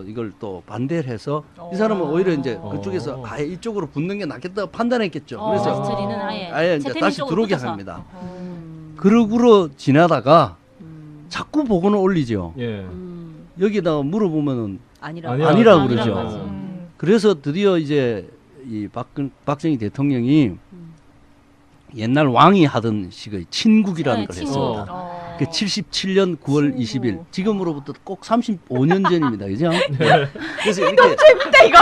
이걸 또 반대를 해서 이 사람은 오히려 이제 그쪽에서 아예 이쪽으로 붙는 게 낫겠다고 판단했겠죠. 그래서 처리는 아예 아예 이제 채태민 다시 쪽으로 들어오게 붙여서. 합니다. 그러고로 지나다가 자꾸 복원을 올리죠. 예. 여기다가 물어보면은 아니라고 아니라고 그러죠. 하지. 그래서 드디어 이제 이 박정희 대통령이 옛날 왕이 하던 식의 친국이라는 네, 걸 친국. 했습니다. 그 77년 9월 20일 지금으로부터 꼭 35년 전입니다. 그죠? 그래서 이렇게 이거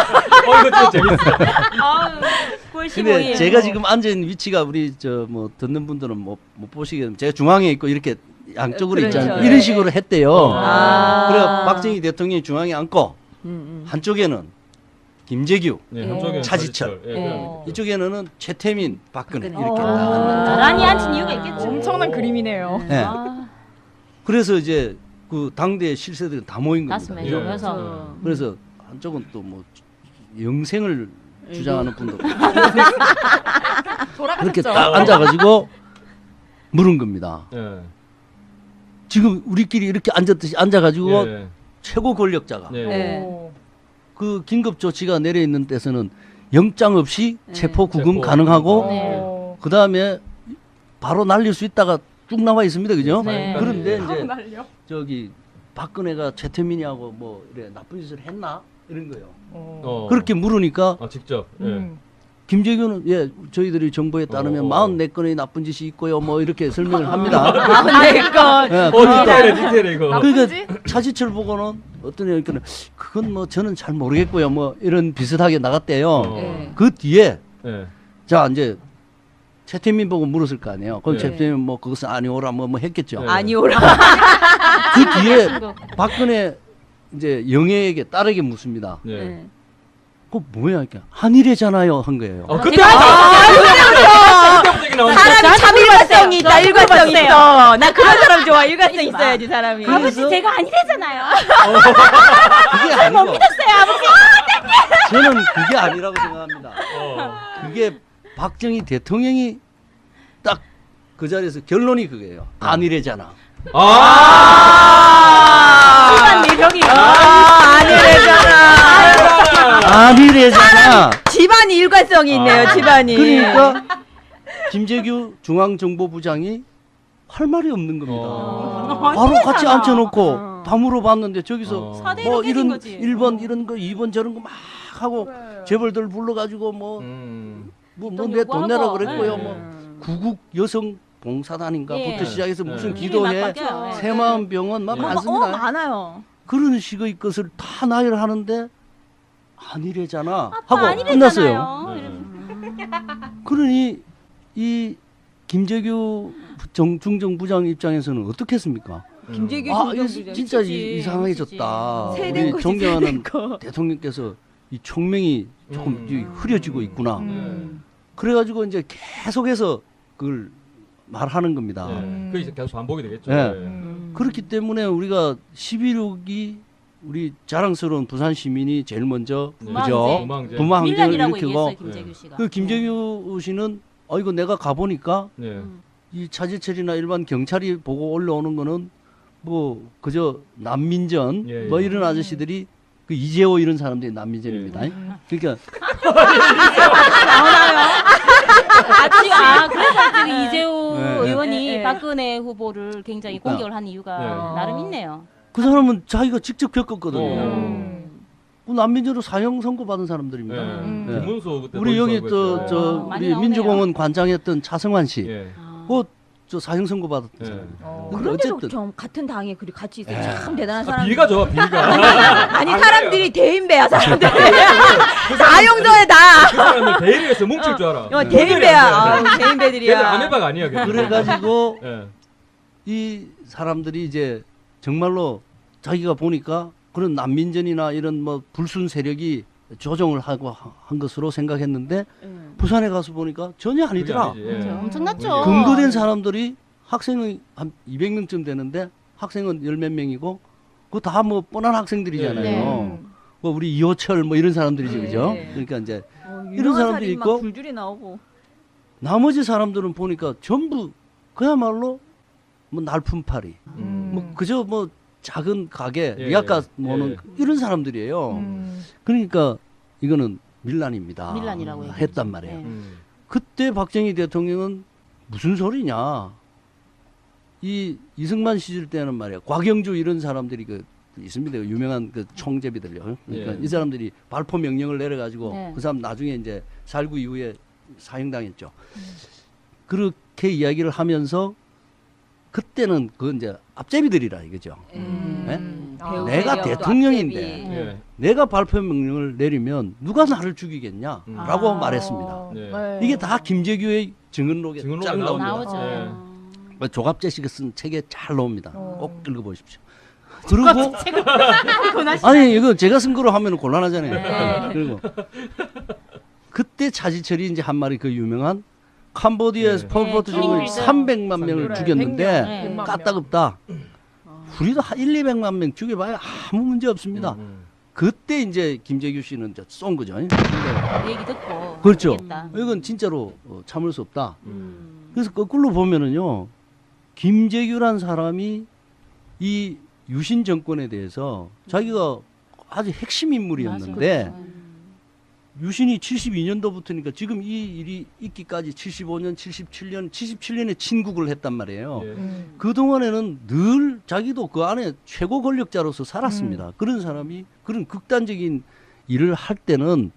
진짜 재밌어. 근데 제가 지금 앉아 있는 위치가 우리 저 뭐 듣는 분들은 못 보시겠지만 제가 중앙에 있고 이렇게 양쪽으로 그렇죠. 있잖아요. 네. 이런 식으로 했대요. 아. 그래 박정희 대통령이 중앙에 앉고 한쪽에는 김재규, 네, 한쪽에 차지철. 예. 이쪽에는 최태민, 박근혜 박근혜. 이렇게 딱. 나란히 앉은 이유가 있겠죠. 엄청난 그림이네요. 네. 아, 그래서 이제 그 당대 실세들이 다 모인 겁니다. 맞습니다. 예. 그래서 그래서 한쪽은 또 뭐 영생을 주장하는 분도 그렇게 딱 앉아가지고 물은 겁니다. 예. 지금 우리끼리 이렇게 앉았듯이 앉아가지고 예. 최고 권력자가 예. 네. 그 긴급 조치가 내려 있는 때서는 영장 없이 체포 구금 체포. 가능하고 네. 그 다음에 바로 날릴 수 있다가 쭉 나와 있습니다, 그죠? 네. 그런데 이제 날려. 저기 박근혜가 최태민이하고 뭐 이래 나쁜 짓을 했나 이런 거요. 어. 그렇게 물으니까 아, 직접. 예. 김재규는 예 저희들이 정보에 따르면 44건의 나쁜 짓이 있고요, 뭐 이렇게 설명을 합니다. 예, 디테일해 이거. 그러니까 차지철 보고는 어떤 애니까 그건 뭐 저는 잘 모르겠고요, 뭐 이런 비슷하게 나갔대요. 네. 그 뒤에 예. 자 이제 최태민 보고 물었을 거 아니에요. 그럼 네. 최태민 뭐 그것은 아니오라 뭐 했겠죠. 네. 아니오라. 그 뒤에 박근혜 이제 영예에게 딸에게 묻습니다. 예. 네. 그 뭐야 이렇게 한일회잖아요 한 거예요. 그때 사람이 참 일관성이 있다. 일관성 있어. 나 그런 사람 좋아. 일관성 있어야지 사람이. 아버지 제가 아니래잖아요. 그게 아니고 저는 그게 아니라고 생각합니다. 그게 박정희 대통령이 딱 그 자리에서 결론이 그거예요. 한일회잖아. 집안 내벽이. 아니래잖아. 한일회잖아. 집안이 일관성이 있네요. 집안이. 그러니까 김재규 중앙정보부장이 할 말이 없는 겁니다. 바로 같이 앉혀놓고 다 물어봤는데 저기서 사대로 뭐 깨진 이런 거지. 1번 이런 거 2번 저런 거 막 하고 재벌들 불러가지고 뭐 내 돈 내라 그랬고요. 네. 뭐 구국 여성 봉사단인가부터 예. 시작해서 무슨 힘이 기도회, 막 바뀌어요. 예. 새마을병원 막 많습니다. 많아요. 그런 식의 것을 다 나열하는데 한일회잖아 아빠 하고 아니래잖아요. 끝났어요. 이러면서. 그러니 이 김재규 중정부장 입장에서는 어떻겠습니까? 김재규 아, 중정부장. 진짜 미치지, 이상해졌다. 미치지. 세된 우리 거지, 존경하는 세된 거. 대통령께서 이 총명이 조금 이 흐려지고 있구나. 음. 그래가지고 이제 계속해서 그걸 말하는 겁니다. 그 이제 계속 반복이 되겠죠. 네. 예. 그렇기 때문에 우리가 11.6이 우리 자랑스러운 부산 시민이 제일 먼저 그죠? 부망제. 부마항쟁을 밀란이라고 일으키고 얘기했어요 김재규 씨가. 그 김재규 씨는 이거 내가 가보니까 예. 이 차지철이나 일반 경찰이 보고 올라오는 거는 뭐 그저 난민전 예, 뭐 예. 이런 아저씨들이 그 이재호 이런 사람들이 난민전입니다. 그러니까 그래서 지금 이재호 네. 의원이 네. 박근혜 후보를 굉장히 공격을 한 이유가 네. 나름 있네요. 그 사람은 자기가 직접 겪었거든요. 어. 그 난민전으로 사형 선고 받은 사람들입니다. 예. 네. 김문수 그때 우리 여기 거기서 하고 저 했죠. 많이 우리 나오네요. 민주공원 관장했던 차성환 씨, 예. 저 사형 선고 받았던 예. 사람. 근데 그런데도 어쨌든 좀 같은 당에 그리 같이 있어요. 예. 참 대단한 아, 사람. 비가 좋아 비가. 아니 사람들이 대인배야 사람들. 나용도에 다. 그 사람들 대리에서 뭉칠 줄 알아. 대인배야. 아우, 걔는 대인배들이야. 아메바가 아니야. 걔는. 그래가지고 예. 이 사람들이 이제 정말로 자기가 보니까 그런 난민전이나 이런 뭐 불순 세력이 조정을 하고 한 것으로 생각했는데 부산에 가서 보니까 전혀 그게 아니더라. 아니지. 예. 엄청났죠. 근거된 사람들이 학생은 한 200명쯤 되는데 학생은 열 몇 명이고 그거 다 뭐 뻔한 학생들이잖아요. 네. 뭐 우리 이호철 뭐 이런 사람들이지 그죠? 네. 그러니까 이제 이런 유명한 사람들이 살인 막 있고 줄줄이 나오고. 나머지 사람들은 보니까 전부 그야말로 뭐 날품팔이 뭐 그저 뭐 작은 가게 예, 리아카 예, 모는 예. 이런 사람들이에요. 그러니까 이거는 밀란입니다. 밀란이라고 했단 말이에요. 네. 그때 박정희 대통령은 무슨 소리냐? 이 이승만 시절 때는 말이야 곽영주 이런 사람들이 그 있습니다. 유명한 그 총재비들요. 그러니까 예. 이 사람들이 발포 명령을 내려가지고 네. 그 사람 나중에 이제 살구 이후에 사형당했죠. 그렇게 이야기를 하면서 그때는 그 이제 앞제비들이라 이거죠. 네? 배우 내가 배우도 대통령인데 앞제비. 예. 내가 발포 명령을 내리면 누가 나를 죽이겠냐라고 말했습니다. 네. 이게 다 김재규의 증언록에 증언록에 쫙 나옵니다. 나오죠. 예. 조갑제시가 쓴 책에 잘 나옵니다. 꼭 읽어보십시오. 그리고 아니 이거 제가 쓴 거로 하면 곤란하잖아요. 그리고 그때 차지철이 이제 한 말이 그 유명한 캄보디아에서 네. 폴포트 네, 죽을 킬링 300만 명을 그래, 죽였는데 네. 까딱없다. 우리도 한 1, 200만 명 죽여봐야 아무 문제 없습니다. 그때 이제 김재규 씨는 이제 쏜 거죠. 그 얘기 듣고 그렇죠. 알겠다. 이건 진짜로 참을 수 없다. 그래서 거꾸로 보면은요, 김재규란 사람이 이 유신 정권에 대해서 자기가 아주 핵심 인물이었는데 유신이 72년도부터니까 지금 이 일이 있기까지 75년, 77년에 친국을 했단 말이에요. 예. 그동안에는 늘 자기도 그 안에 최고 권력자로서 살았습니다. 그런 사람이 그런 극단적인 일을 할 때는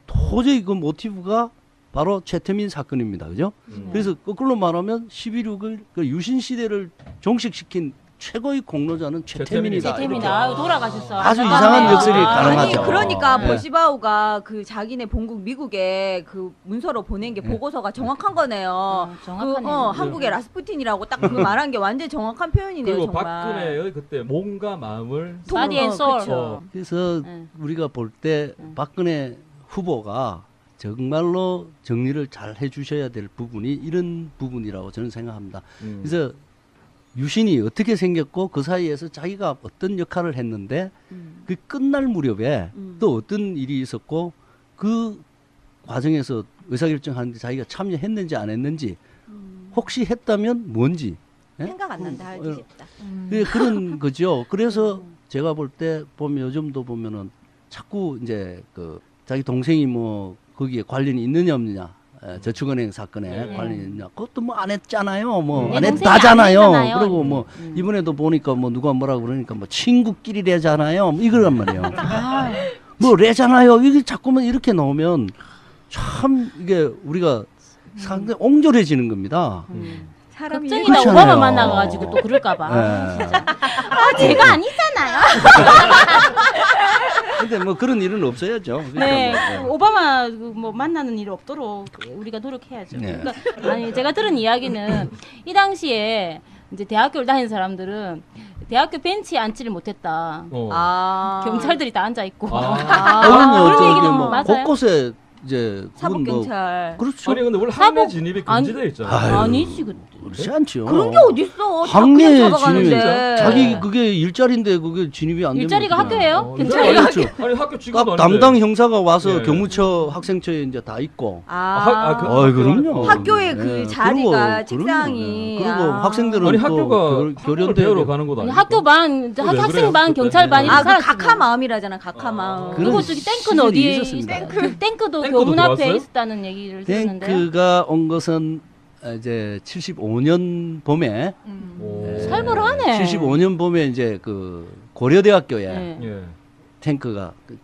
도저히 그 모티브가 바로 최태민 사건입니다. 그죠? 그래서 거꾸로 말하면 11.6을 그 유신 시대를 종식시킨 최고의 공로자는 최태민이다. 최태민이다. 아유, 돌아가셨어. 아주 안타깝네요. 이상한 역설이 가능하죠. 아니 그러니까 네. 버시바우가 그 자기네 본국 미국에 그 문서로 보낸 게 보고서가 정확한 거네요. 정확하네요. 한국의 라스푸틴이라고 딱 그 말한 게 완전 정확한 표현이네요. 그리고 정말. 박근혜의 그때 몸과 마음을 Body and soul. 그쵸. 그래서 네. 우리가 볼 때 박근혜 후보가 정말로 정리를 잘 해주셔야 될 부분이 이런 부분이라고 저는 생각합니다. 그래서 유신이 어떻게 생겼고 그 사이에서 자기가 어떤 역할을 했는데 그 끝날 무렵에 또 어떤 일이 있었고 그 과정에서 의사결정하는데 자기가 참여했는지 안 했는지 혹시 했다면 뭔지 예? 생각 안 난다 할지 싶다. 그런 거죠. 그래서 제가 볼 때 보면 요즘도 보면은 자꾸 이제 그 자기 동생이 뭐 거기에 관련이 있느냐 없느냐 저축은행 사건에 관련이 있느냐 그것도 뭐 안 했잖아요. 뭐 내 안 동생이 했다잖아요. 안 했잖아요. 그리고 뭐 이번에도 보니까 뭐 누가 뭐라 그러니까 뭐 친구끼리래잖아요. 뭐 이거란 말이에요. 뭐 래잖아요. 이게 자꾸만 이렇게 나오면 참 이게 우리가 상당히 옹졸해지는 겁니다. 사람이 걱정이다. 그렇잖아요. 오바마 만나가지고 또 그럴까봐. 예. 제가 아니잖아요. 근데 뭐 그런 일은 없어야죠. 그러니까 네, 뭐, 예. 오바마 뭐 만나는 일 없도록 우리가 노력해야죠. 네. 그러니까 아니 제가 들은 이야기는 이 당시에 이제 대학교를 다니는 사람들은 대학교 벤치에 앉지를 못했다. 경찰들이 다 앉아 있고. 그럼요. 그런 저기 얘기는 뭐 맞아요. 곳곳에 이제 사법 그건 뭐 경찰. 그렇죠. 아니 근데 원래 학내 진입이 금지되어 있잖아요. 아유. 아니지 그. 그렇지 않죠. 그런 게 어딨어? 학내 다 그냥 진입 잡아가는데. 자기 그게 일자리인데 그게 진입이 안 되면 일자리가 어떡해요. 학교예요? 일자리가 그렇죠. 아니 학교 직원도 각 아닌데. 담당 형사가 와서 예. 교무처 학생처에 이제 다 있고. 그- 그럼요. 학교에 그 자리가, 그리고, 책상이. 그리고 아. 학생들은 아니 또 학교가 교련 배우러 대회 가는 곳 아니, 아니고. 학교 반, 왜 그래요? 학생 반, 그때? 경찰 반 이렇게 그 살았지. 각하 마음이라잖아. 각하 마음. 그런 그리고 저기 탱크는 시절이 어디에 있었습니다. 탱크도 탱크도 교문 앞에 들어왔어요? 있었다는 얘기를 들었는데. 탱크가 온 것은 이제 75년 봄에 살벌하네. 75년 봄에 이제 그 고려대학교에 네. 예. 탱크가 그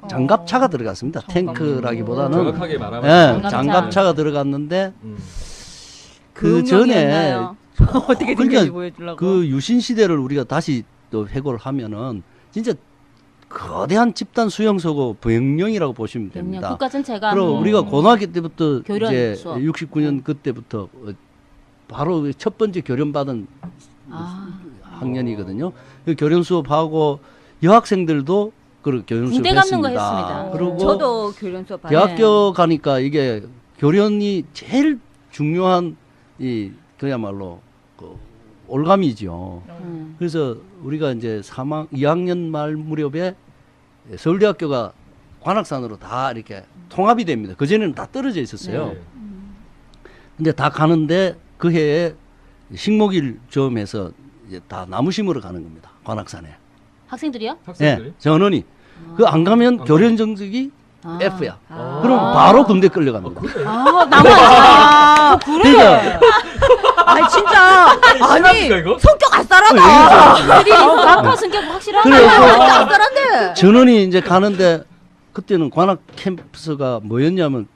장갑차가 들어갔습니다. 탱크라기보다는 정확하게 말하면 예, 장갑차. 장갑차가 들어갔는데 그 그 전에 응용이었나요? 어떻게 생겼는지 그러니까 보여주려고. 그 유신 시대를 우리가 다시 또 회고를 하면은 진짜 거대한 집단 수용소고 병영이라고 보시면 됩니다. 국가 전체가. 그리고 우리가 고등학교 때부터 교련 이제 수업. 69년 그때부터 바로 첫 번째 교련 받은 학년이거든요. 그 교련 수업하고 여학생들도 그 교련 수업 군대 갚는 거 했습니다. 했습니다. 그리고 저도 교련 수업 대학교 가니까 이게 교련이 제일 중요한 이 그야말로 그 올감이죠. 그래서 우리가 이제 2학년 말 무렵에 서울대학교가 관악산으로 다 이렇게 통합이 됩니다. 그전에는 다 떨어져 있었어요. 네. 근데 다 가는데 그 해에 식목일 점에서 이제 다 나무 심으러 가는 겁니다. 관악산에. 학생들이요? 학생들이. 예, 전원이. 그 안 가면 교련 정적이 아. F야. 그럼 바로 군대 끌려갑니다. 나무 안 그래. 그러니까 아니 진짜 아니 심합니까, 이거? 성격 아싸라다. 애들이 아빠 성격 확실하다. 그래서 아싸란데. 전원이 이제 가는데 그때는 관악 캠퍼스가 뭐였냐면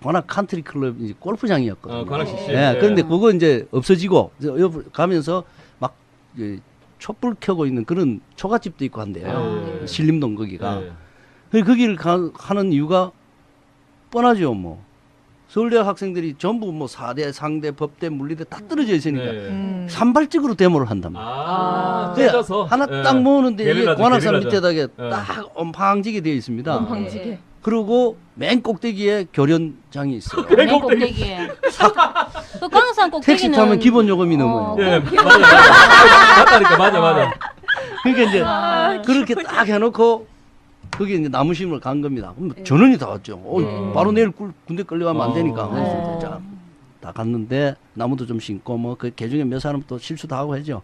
관악 컨트리 클럽 이제 골프장이었거든요. 관악 CC. 예, 그런데 그거 이제 없어지고 가면서 막 이제 촛불 켜고 있는 그런 초가집도 있고 한대요. 예. 신림동 거기가. 예. 그래서 거기를 하는 이유가 뻔하죠. 뭐 서울대학 학생들이 전부 뭐 사대, 상대, 법대, 물리대 다 떨어져 있으니까 예. 산발적으로 데모를 한단 말이에요. 그래서 하나 딱 모으는데 이게 관악산 밑에다가 딱 엄팡지게 되어 있습니다. 엄팡지게. 그리고 맨 꼭대기에 교련장이 있어요. 맨 꼭대기에. 그 광산 꼭대기는 택시 타면 기본 요금이 넘어요. 예, 맞다니까, 맞아. 그러니까 이제 그렇게 딱 해놓고 거기 이제 나무 심으러 간 겁니다. 그럼 전원이 다 왔죠. 바로 내일 군대 끌려가면 안 되니까. 그래서 자, 다 갔는데 나무도 좀 심고 뭐 그 개중에 몇 사람 또 실수도 하고 하죠.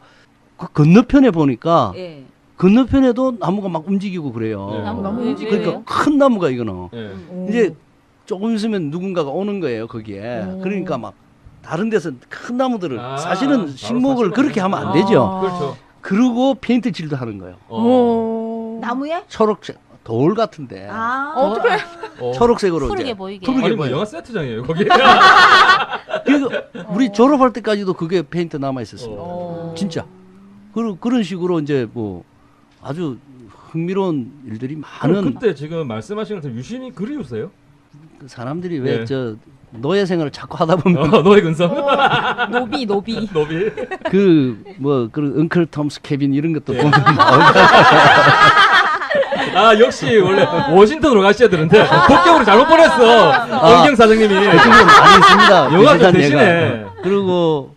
그 건너편에 보니까 예. 건너편에도 나무가 막 움직이고 그래요. 나무 너무 왜 그러니까 그래요? 큰 나무가 이거는. 예. 이제 조금 있으면 누군가가 오는 거예요 거기에. 그러니까 막 다른 데서 큰 나무들을 사실은 식목을 사실은 그렇게 하면 안 되죠. 그렇죠. 그리고 페인트 칠도 하는 거예요. 나무에? 초록색 돌 같은데 어떻게? 초록색으로 푸르게 이제 보이게. 푸르게 아니 뭐 보여요. 영화 세트장이에요 거기. 그러니까 우리 졸업할 때까지도 그게 페인트 남아 있었습니다. 진짜. 그런 식으로 이제 뭐 아주 흥미로운 일들이 많은 그때 지금 말씀하신 것처럼 유신이 그리우세요? 그 사람들이 왜 네. 저 노예 생활을 자꾸 하다 보면 노예 근성. 노비. 노비. 그 뭐 그런 은클 톰스 케빈 이런 것도 보면 아 역시 원래 워싱턴으로 가셔야 되는데 북경으로 잘못 보냈어. 엄경 사장님이. 지금 많이 있습니다. 영화도 비슷한 대신에. 예가. 그리고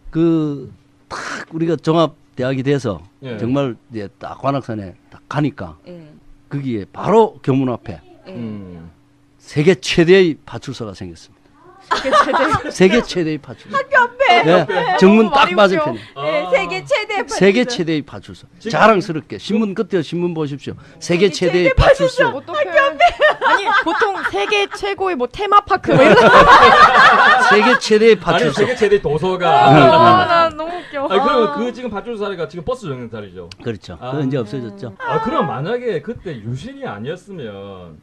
그 딱 우리가 종합 대학이 돼서 예. 정말 이제 딱 관악산에 딱 가니까 예. 거기에 바로 교문 앞에 예. 세계 최대의 파출소가 생겼습니다. 세계 최대의 파출소. 학교 앞에. 네, 정문 딱 맞은편에. 예, 세계 최대 파출소. 세계 최대의 파출소. 자랑스럽게 신문 그때 신문 보십시오. 세계 최대의 파출소. 어떻게? 아니 보통 세계 최고의 뭐 테마파크 뭐 이런. 세계 최대의 아니 파출소. 세계 최대 도서가. 나 너무 웃겨. 아니 그러면 그 지금 파출소 자리가 지금 버스 정류장 자리죠. 그렇죠. 그건 이제 없어졌죠. 그럼 만약에 그때 유신이 아니었으면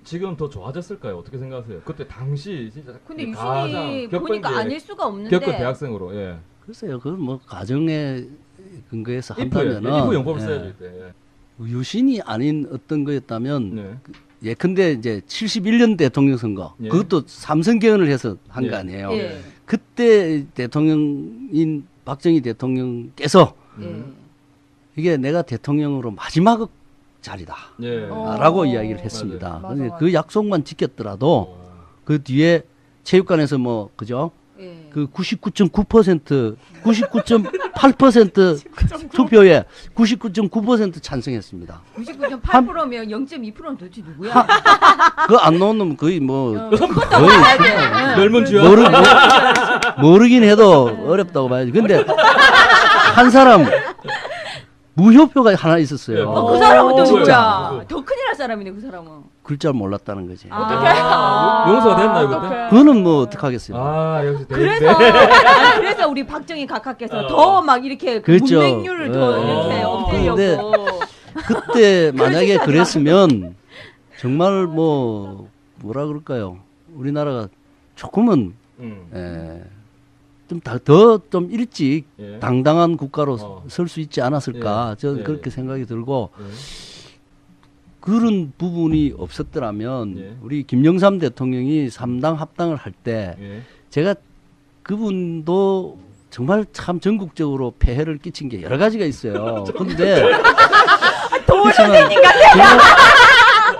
지금 더 좋아졌을까요? 어떻게 생각하세요? 그때 당시 진짜 근데 가장 유신이 겪은 보니까 게 아닐 수가 없는데. 겪은 대학생으로 예. 글쎄요. 그건 뭐 가정에 근거해서 이프 한다면은 용법을 써야죠 이때. 유신이 아닌 어떤 거였다면 네. 예컨대 이제 71년 대통령 선거 예. 그것도 삼선 개헌을 해서 한 거 예. 아니에요. 예. 그때 대통령인 박정희 대통령께서 예. 이게 내가 대통령으로 마지막 자리다. 예. 라고 이야기를 했습니다. 맞아요. 근데 그 약속만 지켰더라도 그 뒤에 체육관에서 뭐 그죠? 예. 그 99.9%, 99.8% 투표에 99.9% 찬성했습니다. 99.8%면 0.2%는 도대체 누구야? 그거 안 넣은 놈 거의 뭐 거의 멸문주야. 모르긴 해도 어렵다고 봐야지. 근데 한 사람 무효표가 하나 있었어요. 그 사람은 또 진짜. 누구야? 더 큰일 날 사람이네 그 사람은. 글자를 몰랐다는 거지. 용서가 됐나요 그때? 그거는 뭐 어떡하겠어요. 역시 그래서 우리 박정희 각하께서 더 막 이렇게 그 그렇죠. 문맹률을 더 이렇게 없애려고. 그때 만약에 그랬으면 정말 뭐 뭐라 그럴까요? 우리나라가 조금은 좀 더 좀 일찍 예. 당당한 국가로 설 수 있지 않았을까? 예. 저는 예. 그렇게 생각이 들고 그런 부분이 없었더라면 예. 우리 김영삼 대통령이 3당 합당을 할 때 예. 제가 그분도 정말 참 전국적으로 폐해를 끼친 게 여러 가지가 있어요. 근데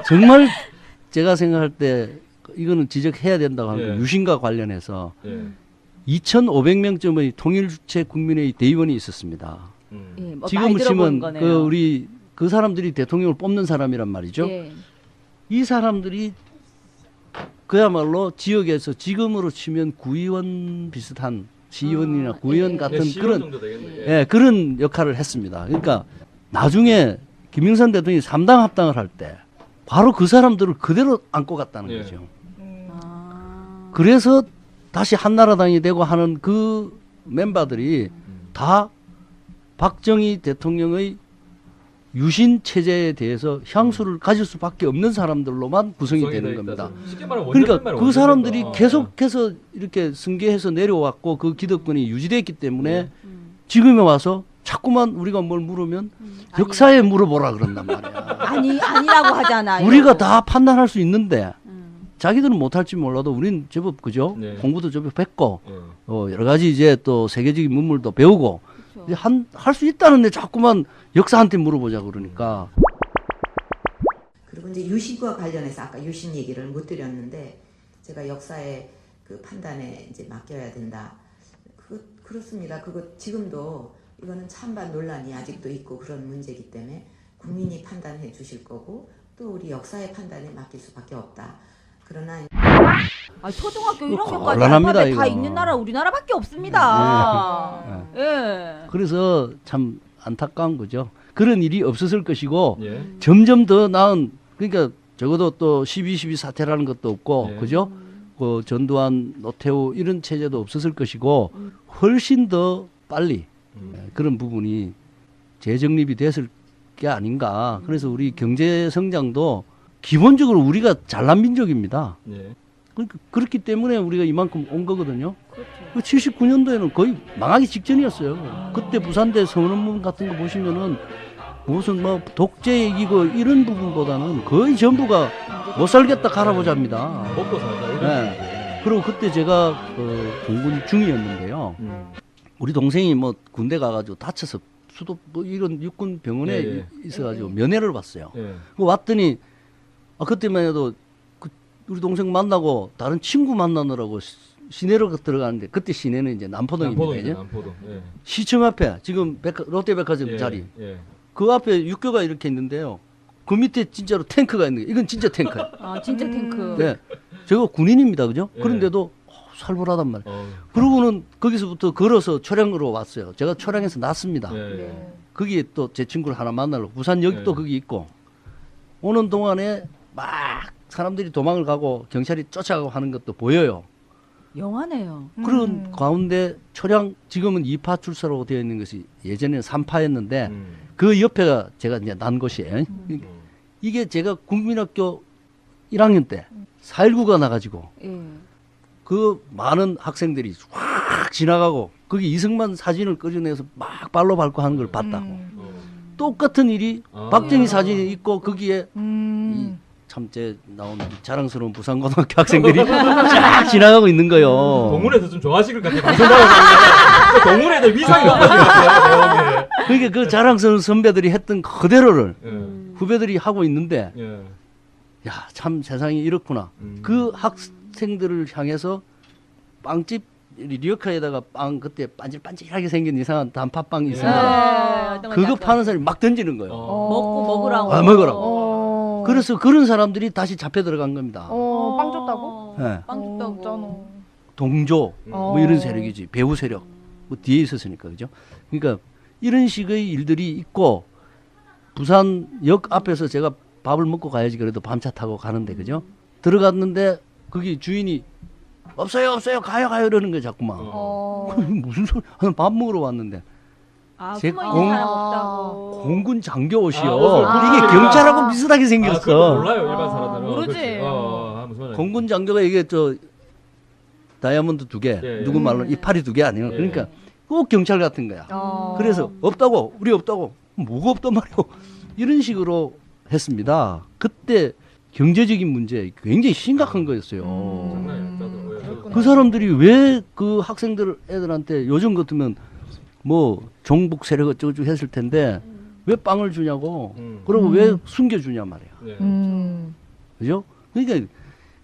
정말 제가 생각할 때 이거는 지적해야 된다고 하는 건 예. 유신과 관련해서 예. 2,500명쯤의 통일주체 국민회의 대의원이 있었습니다. 예, 뭐 지금 많이 들어본 보시면 거네요. 그 우리 그 사람들이 대통령을 뽑는 사람이란 말이죠. 예. 이 사람들이 그야말로 지역에서 지금으로 치면 구의원 비슷한 시의원이나 구의원 예. 같은 시의원 그런 정도 되겠네. 예, 그런 역할을 했습니다. 그러니까 나중에 김영삼 대통령이 3당 합당을 할 때 바로 그 사람들을 그대로 안고 갔다는 예. 거죠. 아. 그래서 다시 한나라당이 되고 하는 그 멤버들이 다 박정희 대통령의 유신 체제에 대해서 향수를 가질 수밖에 없는 사람들로만 구성이 되는 겁니다. 그러니까 그 사람들이 계속해서 이렇게 승계해서 내려왔고 그 기득권이 유지됐기 때문에 지금에 와서 자꾸만 우리가 뭘 물으면 역사에 물어보라 그런단 말이야. 아니라고 하잖아요. 우리가 다 판단할 수 있는데 자기들은 못할지 몰라도 우린 제법 그죠? 네. 공부도 제법 했고 여러 가지 이제 또 세계적인 문물도 배우고 할 수 있다는데 자꾸만 역사한테 물어보자 그러니까. 그리고 이제 유신과 관련해서 아까 유신 얘기를 못 드렸는데 제가 역사의 그 판단에 이제 맡겨야 된다. 그렇습니다. 그거 지금도 이거는 찬반 논란이 아직도 있고 그런 문제이기 때문에 국민이 판단해 주실 거고 또 우리 역사의 판단에 맡길 수밖에 없다. 그러나 초등학교 1학년까지 곤란합니다, 알파벳 다 이거. 읽는 나라 우리나라밖에 없습니다. 그래서 참 안타까운 거죠. 그런 일이 없었을 것이고 예. 점점 더 나은 그러니까 적어도 또 12.12 사태라는 것도 없고 예. 그죠? 그 전두환, 노태우 이런 체제도 없었을 것이고 훨씬 더 빨리 그런 부분이 재정립이 됐을 게 아닌가. 그래서 우리 경제 성장도 기본적으로 우리가 잘난 민족입니다. 예. 그러니까 그렇기 때문에 우리가 이만큼 온 거거든요. 그 79년도에는 거의 망하기 직전이었어요. 그때 부산대 선언문 같은 거 보시면은 무슨 뭐 독재 얘기고 이런 부분보다는 거의 전부가 못 살겠다 갈아보자입니다. 먹고 살자 이런 네. 그리고 그때 제가 공군 중이었는데요. 우리 동생이 뭐 군대 가가지고 다쳐서 수도 뭐 이런 육군 병원에 예, 예. 있어가지고 면회를 왔어요. 예. 그 왔더니 그때만 해도 우리 동생 만나고 다른 친구 만나느라고 시내로 들어가는데 그때 시내는 이제 남포동입니다. 남포동. 예. 시청 앞에 지금 롯데백화점 예, 자리 예. 그 앞에 육교가 이렇게 있는데요. 그 밑에 진짜로 탱크가 있는 게 이건 진짜 탱크예요. 진짜 탱크. 네, 저거 군인입니다, 그죠? 예. 그런데도 살벌하단 말이에요. 그러고는 거기서부터 걸어서 초량으로 왔어요. 제가 초량에서 났습니다. 예. 거기에 또 제 친구를 하나 만나려고 부산역도 예. 거기 있고 오는 동안에 막 사람들이 도망을 가고 경찰이 쫓아가고 하는 것도 보여요. 영화네요. 그런 가운데 초량 지금은 2파 출사로 되어 있는 것이 예전에는 3파였는데 그 옆에가 제가 이제 난 곳이에요. 이게 제가 국민학교 1학년 때 4.19가 나가지고 그 많은 학생들이 확 지나가고 거기 이승만 사진을 꺼내서 막 발로 밟고 하는 걸 봤다고. 똑같은 일이 박정희 사진이 있고 거기에 참제 나온 자랑스러운 부산고등학교 학생들이 쫙 지나가고 있는 거예요. 동문에서 좀 좋아하실 것 같아요. 방송 나가서 동문 애들 위상이 높아진 것 같아요. 그러니까 그 자랑스러운 선배들이 했던 그대로를 예. 후배들이 하고 있는데 예. 야, 참 세상이 이렇구나. 그 학생들을 향해서 빵집 리어카에다가 빵 그때 반질반질하게 생긴 이상한 단팥빵이 있습니다. 그거 파는 사람이 막 던지는 거예요. 먹으라고. 먹으라고. 그래서 그런 사람들이 다시 잡혀 들어간 겁니다. 빵 줬다고? 네. 빵 줬다고. 동조 뭐 이런 세력이지. 배후 세력. 뭐 뒤에 있었으니까 그죠? 그러니까 이런 식의 일들이 있고 부산역 앞에서 제가 밥을 먹고 가야지 그래도 밤차 타고 가는데 그죠? 들어갔는데 거기 주인이 없어요 가요 이러는 거예요 자꾸만. 무슨 소리? 밥 먹으러 왔는데 제 숨어있는 사람 없다고. 공군 장교 옷이요. 아, 이게 경찰하고 비슷하게 생겼어. 그것도 몰라요 일반 사람들은. 모르지. 무슨 공군 장교가 이게 저 다이아몬드 2개, 예. 누구 말로 이파리 2개 아니에요. 예. 그러니까 꼭 경찰 같은 거야. 그래서 없다고 우리 없다고 뭐가 없단 말이요. 이런 식으로 했습니다. 그때 경제적인 문제 굉장히 심각한 거였어요. 그 사람들이 왜 그 학생들 애들한테 요즘 같으면 뭐 종북 세력 어쩌고저쩌고 했을 텐데 왜 빵을 주냐고 그리고 왜 숨겨주냐 말이야. 그죠? 그러니까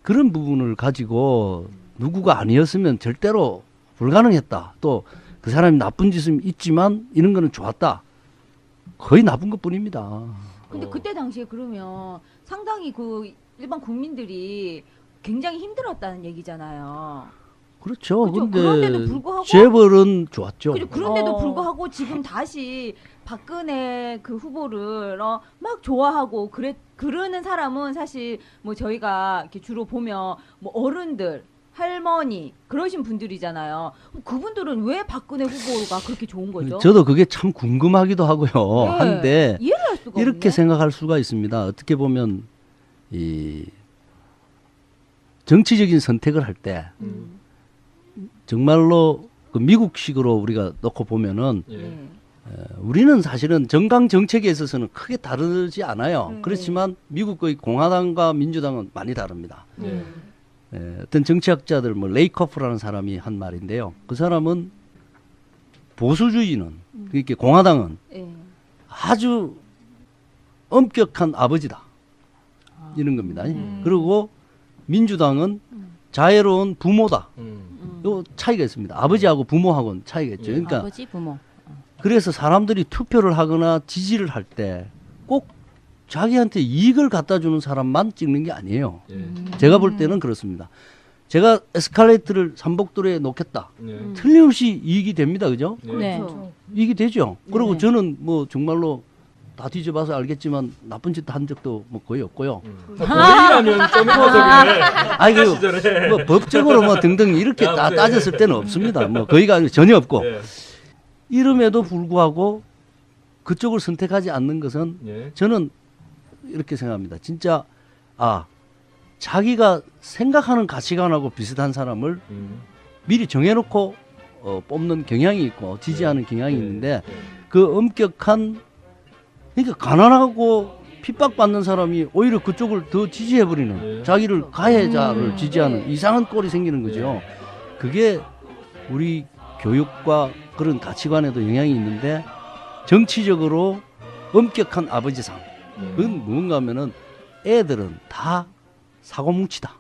그런 부분을 가지고 누구가 아니었으면 절대로 불가능했다. 또 그 사람이 나쁜 짓은 있지만 이런 거는 좋았다. 거의 나쁜 것 뿐입니다. 근데 그때 당시에 그러면 상당히 그 일반 국민들이 굉장히 힘들었다는 얘기잖아요. 그렇죠. 근데 그런데도 불구하고 재벌은 좋았죠. 그런데도 불구하고 지금 다시 박근혜 그 후보를 막 좋아하고 그러는 사람은 사실 뭐 저희가 이렇게 주로 보면 뭐 어른들 할머니 그러신 분들이잖아요. 그분들은 왜 박근혜 후보가 그렇게 좋은 거죠? 저도 그게 참 궁금하기도 하고요. 네. 한데 이해를 할 수가 이렇게 없네. 생각할 수가 있습니다. 어떻게 보면 이 정치적인 선택을 할 때 정말로 그 미국식으로 우리가 놓고 보면은 네. 우리는 사실은 정강 정책에 있어서는 크게 다르지 않아요. 그렇지만 미국의 공화당과 민주당은 많이 다릅니다. 어떤 정치학자들 뭐 레이커프라는 사람이 한 말인데요. 그 사람은 보수주의는 그러니까 공화당은 네. 아주 엄격한 아버지다 이런 겁니다. 그리고 민주당은 자애로운 부모다. 요 차이가 있습니다. 아버지하고 부모하고는 차이가 있죠. 그러니까 아버지 부모. 그래서 사람들이 투표를 하거나 지지를 할 때 꼭 자기한테 이익을 갖다 주는 사람만 찍는 게 아니에요. 제가 볼 때는 그렇습니다. 제가 에스컬레이터를 삼복도로에 놓겠다. 틀림없이 이익이 됩니다. 그죠? 네. 그렇죠. 이익이 되죠. 그리고 네. 저는 뭐 정말로 다 뒤져봐서 알겠지만 나쁜 짓 한 적도 뭐 거의 없고요. 본인이라면 좀 해보자길래. 아니 그 시절에. 뭐 법적으로 뭐 등등 이렇게 아, 다 네. 따졌을 때는 없습니다. 뭐 거의가 아니고 전혀 없고 예. 이름에도 불구하고 그쪽을 선택하지 않는 것은 예. 저는 이렇게 생각합니다. 진짜 자기가 생각하는 가치관하고 비슷한 사람을 미리 정해놓고 뽑는 경향이 있고 지지하는 경향이 있는데 그 엄격한 그러니까 가난하고 핍박받는 사람이 오히려 그쪽을 더 지지해버리는 자기를 가해자를 지지하는 이상한 꼴이 생기는 거죠. 그게 우리 교육과 그런 가치관에도 영향이 있는데 정치적으로 엄격한 아버지상 그건 무언가 하면은 애들은 다 사고뭉치다.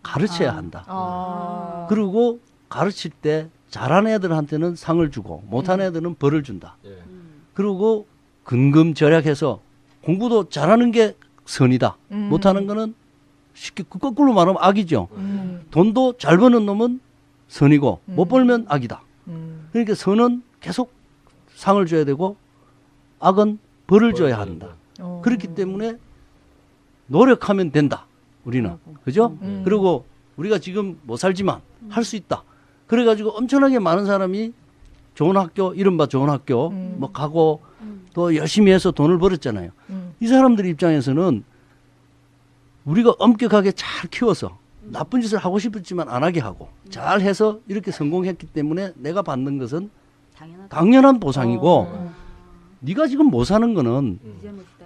가르쳐야 한다. 그리고 가르칠 때 잘하는 애들한테는 상을 주고 못하는 애들은 벌을 준다. 그리고 근검절약해서 공부도 잘하는 게 선이다. 못하는 거는 쉽게 거꾸로 말하면 악이죠. 돈도 잘 버는 놈은 선이고 못 벌면 악이다. 그러니까 선은 계속 상을 줘야 되고 악은 벌을 줘야 한다. 그렇기 때문에 노력하면 된다. 우리는. 그죠? 그리고 우리가 지금 못 살지만 할 수 있다. 그래가지고 엄청나게 많은 사람이 좋은 학교, 이른바 좋은 학교 뭐 가고 또 열심히 해서 돈을 벌었잖아요. 이 사람들 입장에서는 우리가 엄격하게 잘 키워서 나쁜 짓을 하고 싶었지만 안 하게 하고 잘 해서 이렇게 성공했기 때문에 내가 받는 것은 당연한 보상이고 네가 지금 못 사는 거는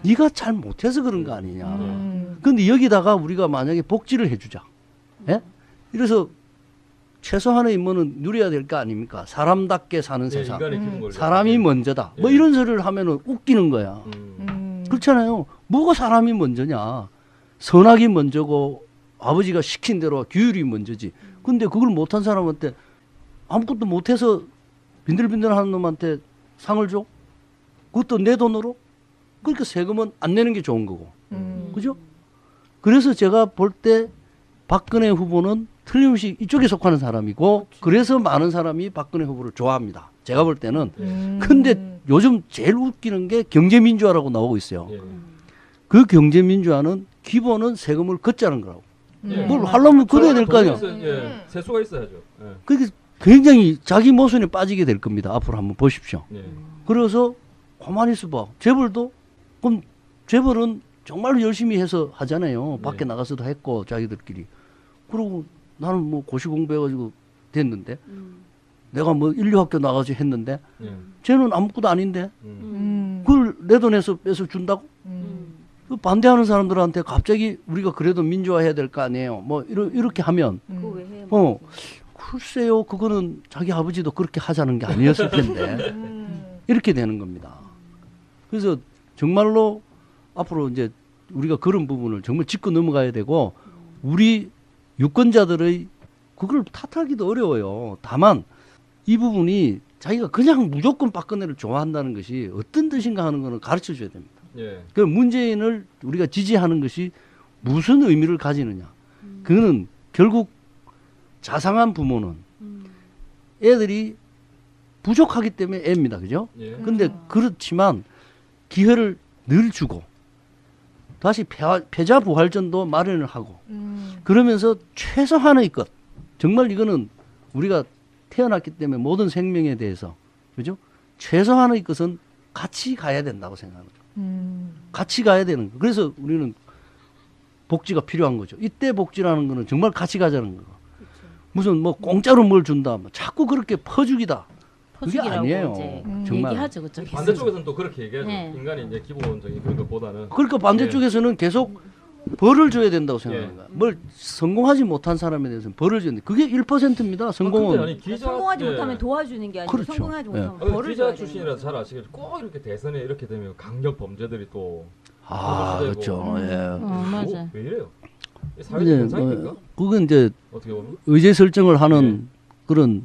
네가 잘 못해서 그런 거 아니냐. 그런데 여기다가 우리가 만약에 복지를 해주자. 예? 이래서 최소한의 뭐는 누려야 될 거 아닙니까? 사람답게 사는 세상. 사람이 먼저다. 뭐 이런 소리를 하면은 웃기는 거야. 그렇잖아요. 뭐가 사람이 먼저냐. 선악이 먼저고 아버지가 시킨 대로 규율이 먼저지. 근데 그걸 못한 사람한테 아무것도 못해서 빈들빈들하는 놈한테 상을 줘? 그것도 내 돈으로? 그러니까 세금은 안 내는 게 좋은 거고. 그죠? 그래서 제가 볼 때 박근혜 후보는 틀림없이 이쪽에 속하는 사람이고 그래서 많은 사람이 박근혜 후보를 좋아합니다. 제가 볼 때는. 근데 요즘 제일 웃기는 게 경제민주화라고 나오고 있어요. 그 경제민주화는 기본은 세금을 걷자는 거라고. 뭘 하려면 걷어야 될 거 아니야. 예. 세수가 있어야죠. 예. 그게 굉장히 자기 모순에 빠지게 될 겁니다. 앞으로 한번 보십시오. 예. 그래서 가만히 있어봐. 재벌도 그럼 재벌은 정말로 열심히 해서 하잖아요. 밖에 나가서도 했고 자기들끼리. 그리고 나는 뭐 고시 공부해가지고 됐는데 내가 뭐 인류학교 나가서 했는데 쟤는 아무것도 아닌데 그걸 내 돈에서 뺏어 준다고? 그 반대하는 사람들한테 갑자기 우리가 그래도 민주화해야 될 거 아니에요. 뭐 이렇게 하면 글쎄요. 그거는 자기 아버지도 그렇게 하자는 게 아니었을 텐데 이렇게 되는 겁니다. 그래서 정말로 앞으로 이제 우리가 그런 부분을 정말 짚고 넘어가야 되고 우리 유권자들의 그걸 탓하기도 어려워요. 다만 이 부분이 자기가 그냥 무조건 박근혜를 좋아한다는 것이 어떤 뜻인가 하는 거는 가르쳐 줘야 됩니다. 예. 그 문재인을 우리가 지지하는 것이 무슨 의미를 가지느냐. 그거는 결국 자상한 부모는 애들이 부족하기 때문에 애입니다. 그죠? 예. 근데 그렇지만 기회를 늘 주고 다시 패자 부활전도 마련을 하고 그러면서 최소한의 것 정말 이거는 우리가 태어났기 때문에 모든 생명에 대해서 그죠? 최소한의 것은 같이 가야 된다고 생각합니다. 같이 가야 되는 거. 그래서 우리는 복지가 필요한 거죠. 이때 복지라는 거는 정말 같이 가자는 거. 무슨 뭐 공짜로 뭘 준다, 뭐 자꾸 그렇게 퍼주기다. 그게 퍼주기라고 아니에요. 이제 정말. 얘기하죠, 그쪽에서. 반대쪽에서는 또 그렇게 얘기하죠. 네. 인간이 이제 기본적인 그런 것보다는 그러니까 반대쪽에서는 계속 벌을 줘야 된다고 생각합니다. 뭘 성공하지 못한 사람에 대해서는 벌을 줘야 돼. 그게 1%입니다. 성공은. 근데 아니, 기자, 성공하지 예. 못하면 도와주는 게 아니고 그렇죠. 성공하지 예. 못하면 아니, 벌을 기자 줘야 출신이라서 잘 아시겠죠. 꼭 이렇게 대선에 이렇게 되면 강력 범죄들이 또 그렇죠. 예. 맞아. 왜 이래요? 사회 이제 현상입니까? 그건 이제 어떻게 보면 의제 설정을 하는 그런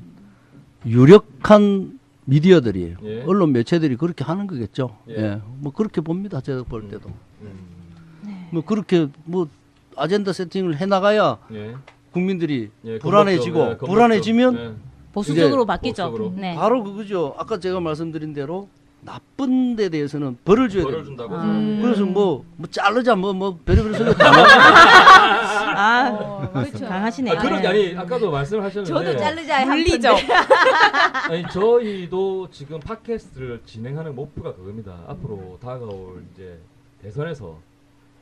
유력한 미디어들이 예. 언론 매체들이 그렇게 하는 거겠죠. 예. 예. 뭐 그렇게 봅니다. 제가 볼 때도. 음. 뭐 그렇게 뭐 아젠다 세팅을 해 나가야 예. 국민들이 예, 불안해지고 겁먹죠. 예, 불안해지면 예. 보수적으로 이제 바뀌죠. 보수적으로. 네. 바로 그거죠. 아까 제가 말씀드린 대로 나쁜 데 대해서는 벌을 줘야 벌을 됩니다. 준다고. 그래서 뭐 자르자 뭐 별의별 소리 그렇죠. 강하시네. 아, 그런 게 아니 아까도 말씀하셨는데 저도 자르자의 물리죠. 아니 저희도 지금 팟캐스트를 진행하는 목표가 그겁니다. 앞으로 다가올 이제 대선에서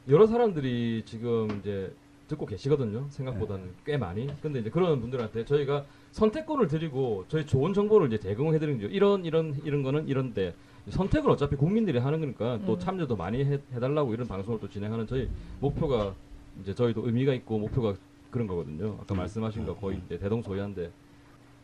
여러 사람들이 지금 이제 듣고 계시거든요. 생각보다는 꽤 많이. 근데 이제 그런 분들한테 저희가 선택권을 드리고 저희 좋은 정보를 이제 제공해 드리는 거죠. 이런 거는 이런데 선택은 어차피 국민들이 하는 거니까 또 참여도 많이 해달라고 이런 방송을 또 진행하는 저희 목표가 이제 저희도 의미가 있고 목표가 그런 거거든요. 아까 말씀하신 거 거의 이제 대동소이한데.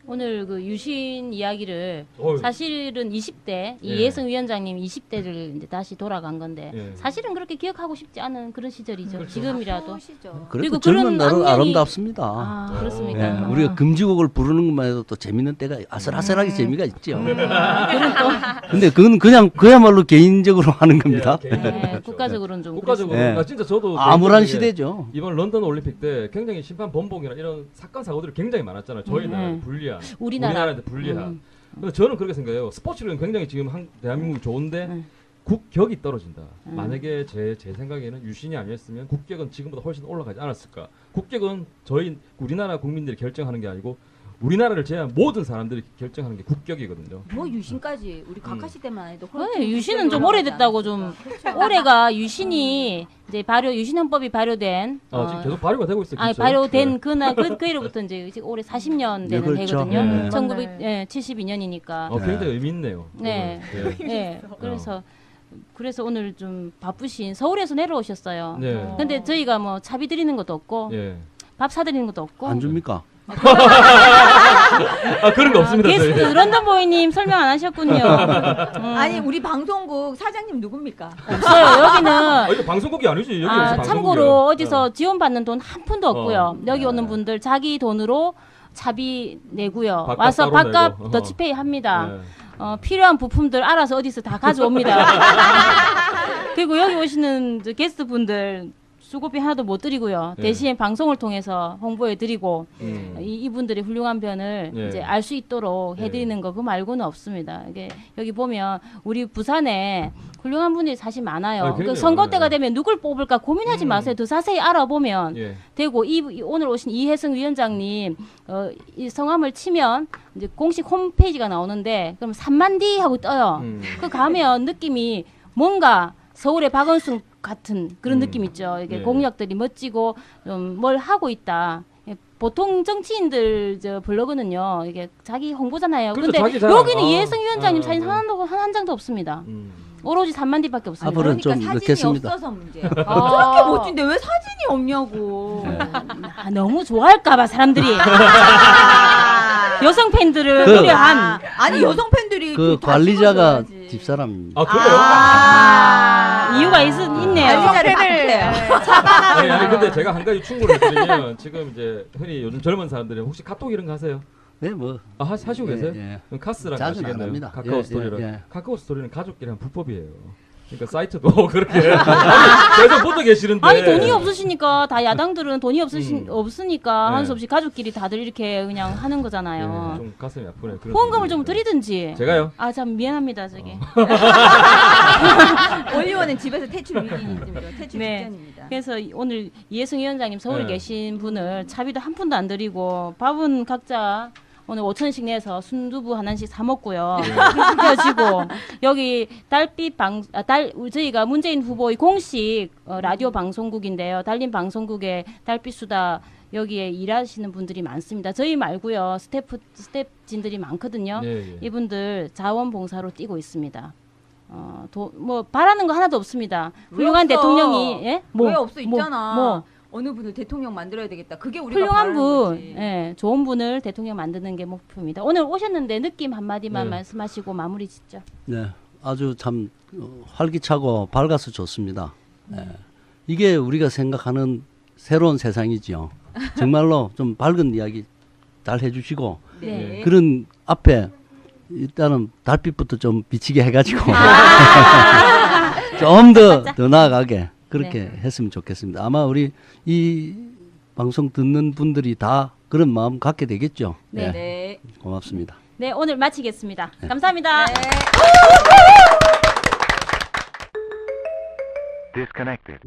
오늘 그 유신 이야기를 어휴. 사실은 20대 예. 이혜성 위원장님 20대를 이제 다시 돌아간 건데 예. 사실은 그렇게 기억하고 싶지 않은 그런 시절이죠. 그렇죠. 지금이라도. 보시죠. 그래도 그리고 젊은 그런 날은 악명이- 아름답습니다. 아, 그렇습니까? 예, 아. 우리가 금지곡을 부르는 것만 해도 또 재밌는 때가 아슬아슬하게 재미가 있죠. 근데 그건 그냥 그야말로 개인적으로 하는 겁니다. 예, 개인적으로 네, 그렇죠. 국가적으로는 좀 국가적으로 네. 아, 진짜 저도 암울한 개인적으로 시대죠. 이번 런던 올림픽 때 굉장히 심판 번복이나 이런 사건 사고들이 굉장히 많았잖아요. 저희 나라에 불리한 우리나라한테 불리한. 근데 저는 그렇게 생각해요. 스포츠는 굉장히 지금 대한민국이 좋은데 국격이 떨어진다. 만약에 제 생각에는 유신이 아니었으면 국격은 지금보다 훨씬 올라가지 않았을까. 국격은 저희 우리나라 국민들이 결정하는 게 아니고 우리나라를 제외한 모든 사람들이 결정하는 게 국격이거든요. 뭐 유신까지 우리 카카시 때만 해도 네, 유신은 좀 오래됐다고 좀 올해가 유신이 이제 유신헌법이 발효된 지금 계속 발효가 되고 있어요. 아니 그렇죠? 발효된 그날 그 해로부터 이제 올해 40년 되는 그렇죠. 해거든요. 네. 1972년이니까. 굉장히 의미 있네요. 네. 오늘. 예. 네. 그래서 오늘 좀 바쁘신 서울에서 내려오셨어요. 네. 근데 저희가 뭐 차비 드리는 것도 없고 예. 밥 사드리는 것도 없고 안 줍니까? 그런 거 없습니다. 게스트 저희. 런던 보이님 설명 안 하셨군요. 아니 우리 방송국 사장님 누굽니까? 없어요. 여기는 이거 방송국이 아니지. 여기 방송국이에요. 참고로 어디서 지원받는 돈 한 푼도 없고요. 여기 네. 오는 분들 자기 돈으로 차비 내고요. 밥값 와서 따로 밥값 내고. 더치페이 합니다. 네. 필요한 부품들 알아서 어디서 다 가져옵니다. 그리고 여기 오시는 게스트 분들 수고비 하나도 못 드리고요. 네. 대신 방송을 통해서 홍보해 드리고 음. 이분들의 훌륭한 변을 네. 이제 알 수 있도록 네. 해드리는 거 그 말고는 없습니다. 이게 여기 보면 우리 부산에 훌륭한 분들이 사실 많아요. 굉장히 그 선거 많아요. 때가 되면 누굴 뽑을까 고민하지 마세요. 더 자세히 알아보면 예. 되고 오늘 오신 이혜성 위원장님 이 성함을 치면 이제 공식 홈페이지가 나오는데 그럼 3만 D 하고 떠요. 그 가면 느낌이 뭔가 서울의 박원순 같은 그런 느낌 있죠. 이게 네. 공약들이 멋지고 좀 뭘 하고 있다. 보통 정치인들 블로그는요 이게 자기 홍보잖아요. 그렇죠, 근데 자기 자랑. 여기는 이혜성 위원장님 사진 네. 한 장도 없습니다. 오로지 3만 D밖에 없습니다. 앞으로는 좀 그러니까 사진이 넣겠습니다. 없어서 문제야. 그렇게 멋진데 왜 사진이 없냐고. 너무 좋아할까봐 사람들이 여성 팬들을 그- 우려한 아니 여성 팬들이 그 다 관리자가 찍어줘야지. 집사람입니다. 아 그래요? 이유가 있네요. 관리자를 바꾸세요. 아니 근데 제가 한 가지 충고를 드리면 지금 이제 흔히 요즘 젊은 사람들이 혹시 카톡 이런 거 하세요? 네, 뭐 하시고 계세요? 예. 그럼 카스랑 자주는 안 하시겠네요. 합니다. 카카오 예, 스토리랑. 예. 카카오 스토리는 가족끼리 하면 불법이에요. 그러니까 사이트도 그렇게 계속 붙어 계시는데. 아니 돈이 없으시니까 다 야당들은 돈이 없으니까 한 수 없이 가족끼리 다들 이렇게 그냥 하는 거잖아요. 예, 좀 가슴이 아프네. 그런 후원금을 분들이. 좀 드리든지. 제가요? 아 참 미안합니다 저기. 올리원 의원은 집에서 퇴출 위기입니다. 퇴출 네. 직전입니다. 그래서 오늘 이해승 위원장님 서울에 네. 계신 분을 차비도 한 푼도 안 드리고 밥은 각자 오늘 5,000원씩 내서 순두부 하나씩 사 먹고요. 헤어지고 여기 저희가 문재인 후보의 공식 라디오 방송국인데요. 달린 방송국에 달빛 수다 여기에 일하시는 분들이 많습니다. 저희 말고요. 스태프진들이 많거든요. 예. 이분들 자원봉사로 뛰고 있습니다. 뭐 바라는 거 하나도 없습니다. 왜 훌륭한 없어? 대통령이 예? 왜 없어 있잖아. 뭐 어느 분을 대통령 만들어야 되겠다. 그게 우리가 훌륭한 바라는 분, 거지. 예, 좋은 분을 대통령 만드는 게 목표입니다. 오늘 오셨는데 느낌 한마디만 네. 말씀하시고 마무리 짓죠. 네, 아주 참 활기차고 밝아서 좋습니다. 예. 이게 우리가 생각하는 새로운 세상이지요. 정말로 좀 밝은 이야기 잘 해주시고 네. 그런 앞에 일단은 달빛부터 좀 비치게 해가지고 좀 더 나아가게 그렇게 했으면 좋겠습니다. 아마 우리 이 방송 듣는 분들이 다 그런 마음 갖게 되겠죠. 네. 네. 고맙습니다. 네, 오늘 마치겠습니다. 감사합니다. Disconnected.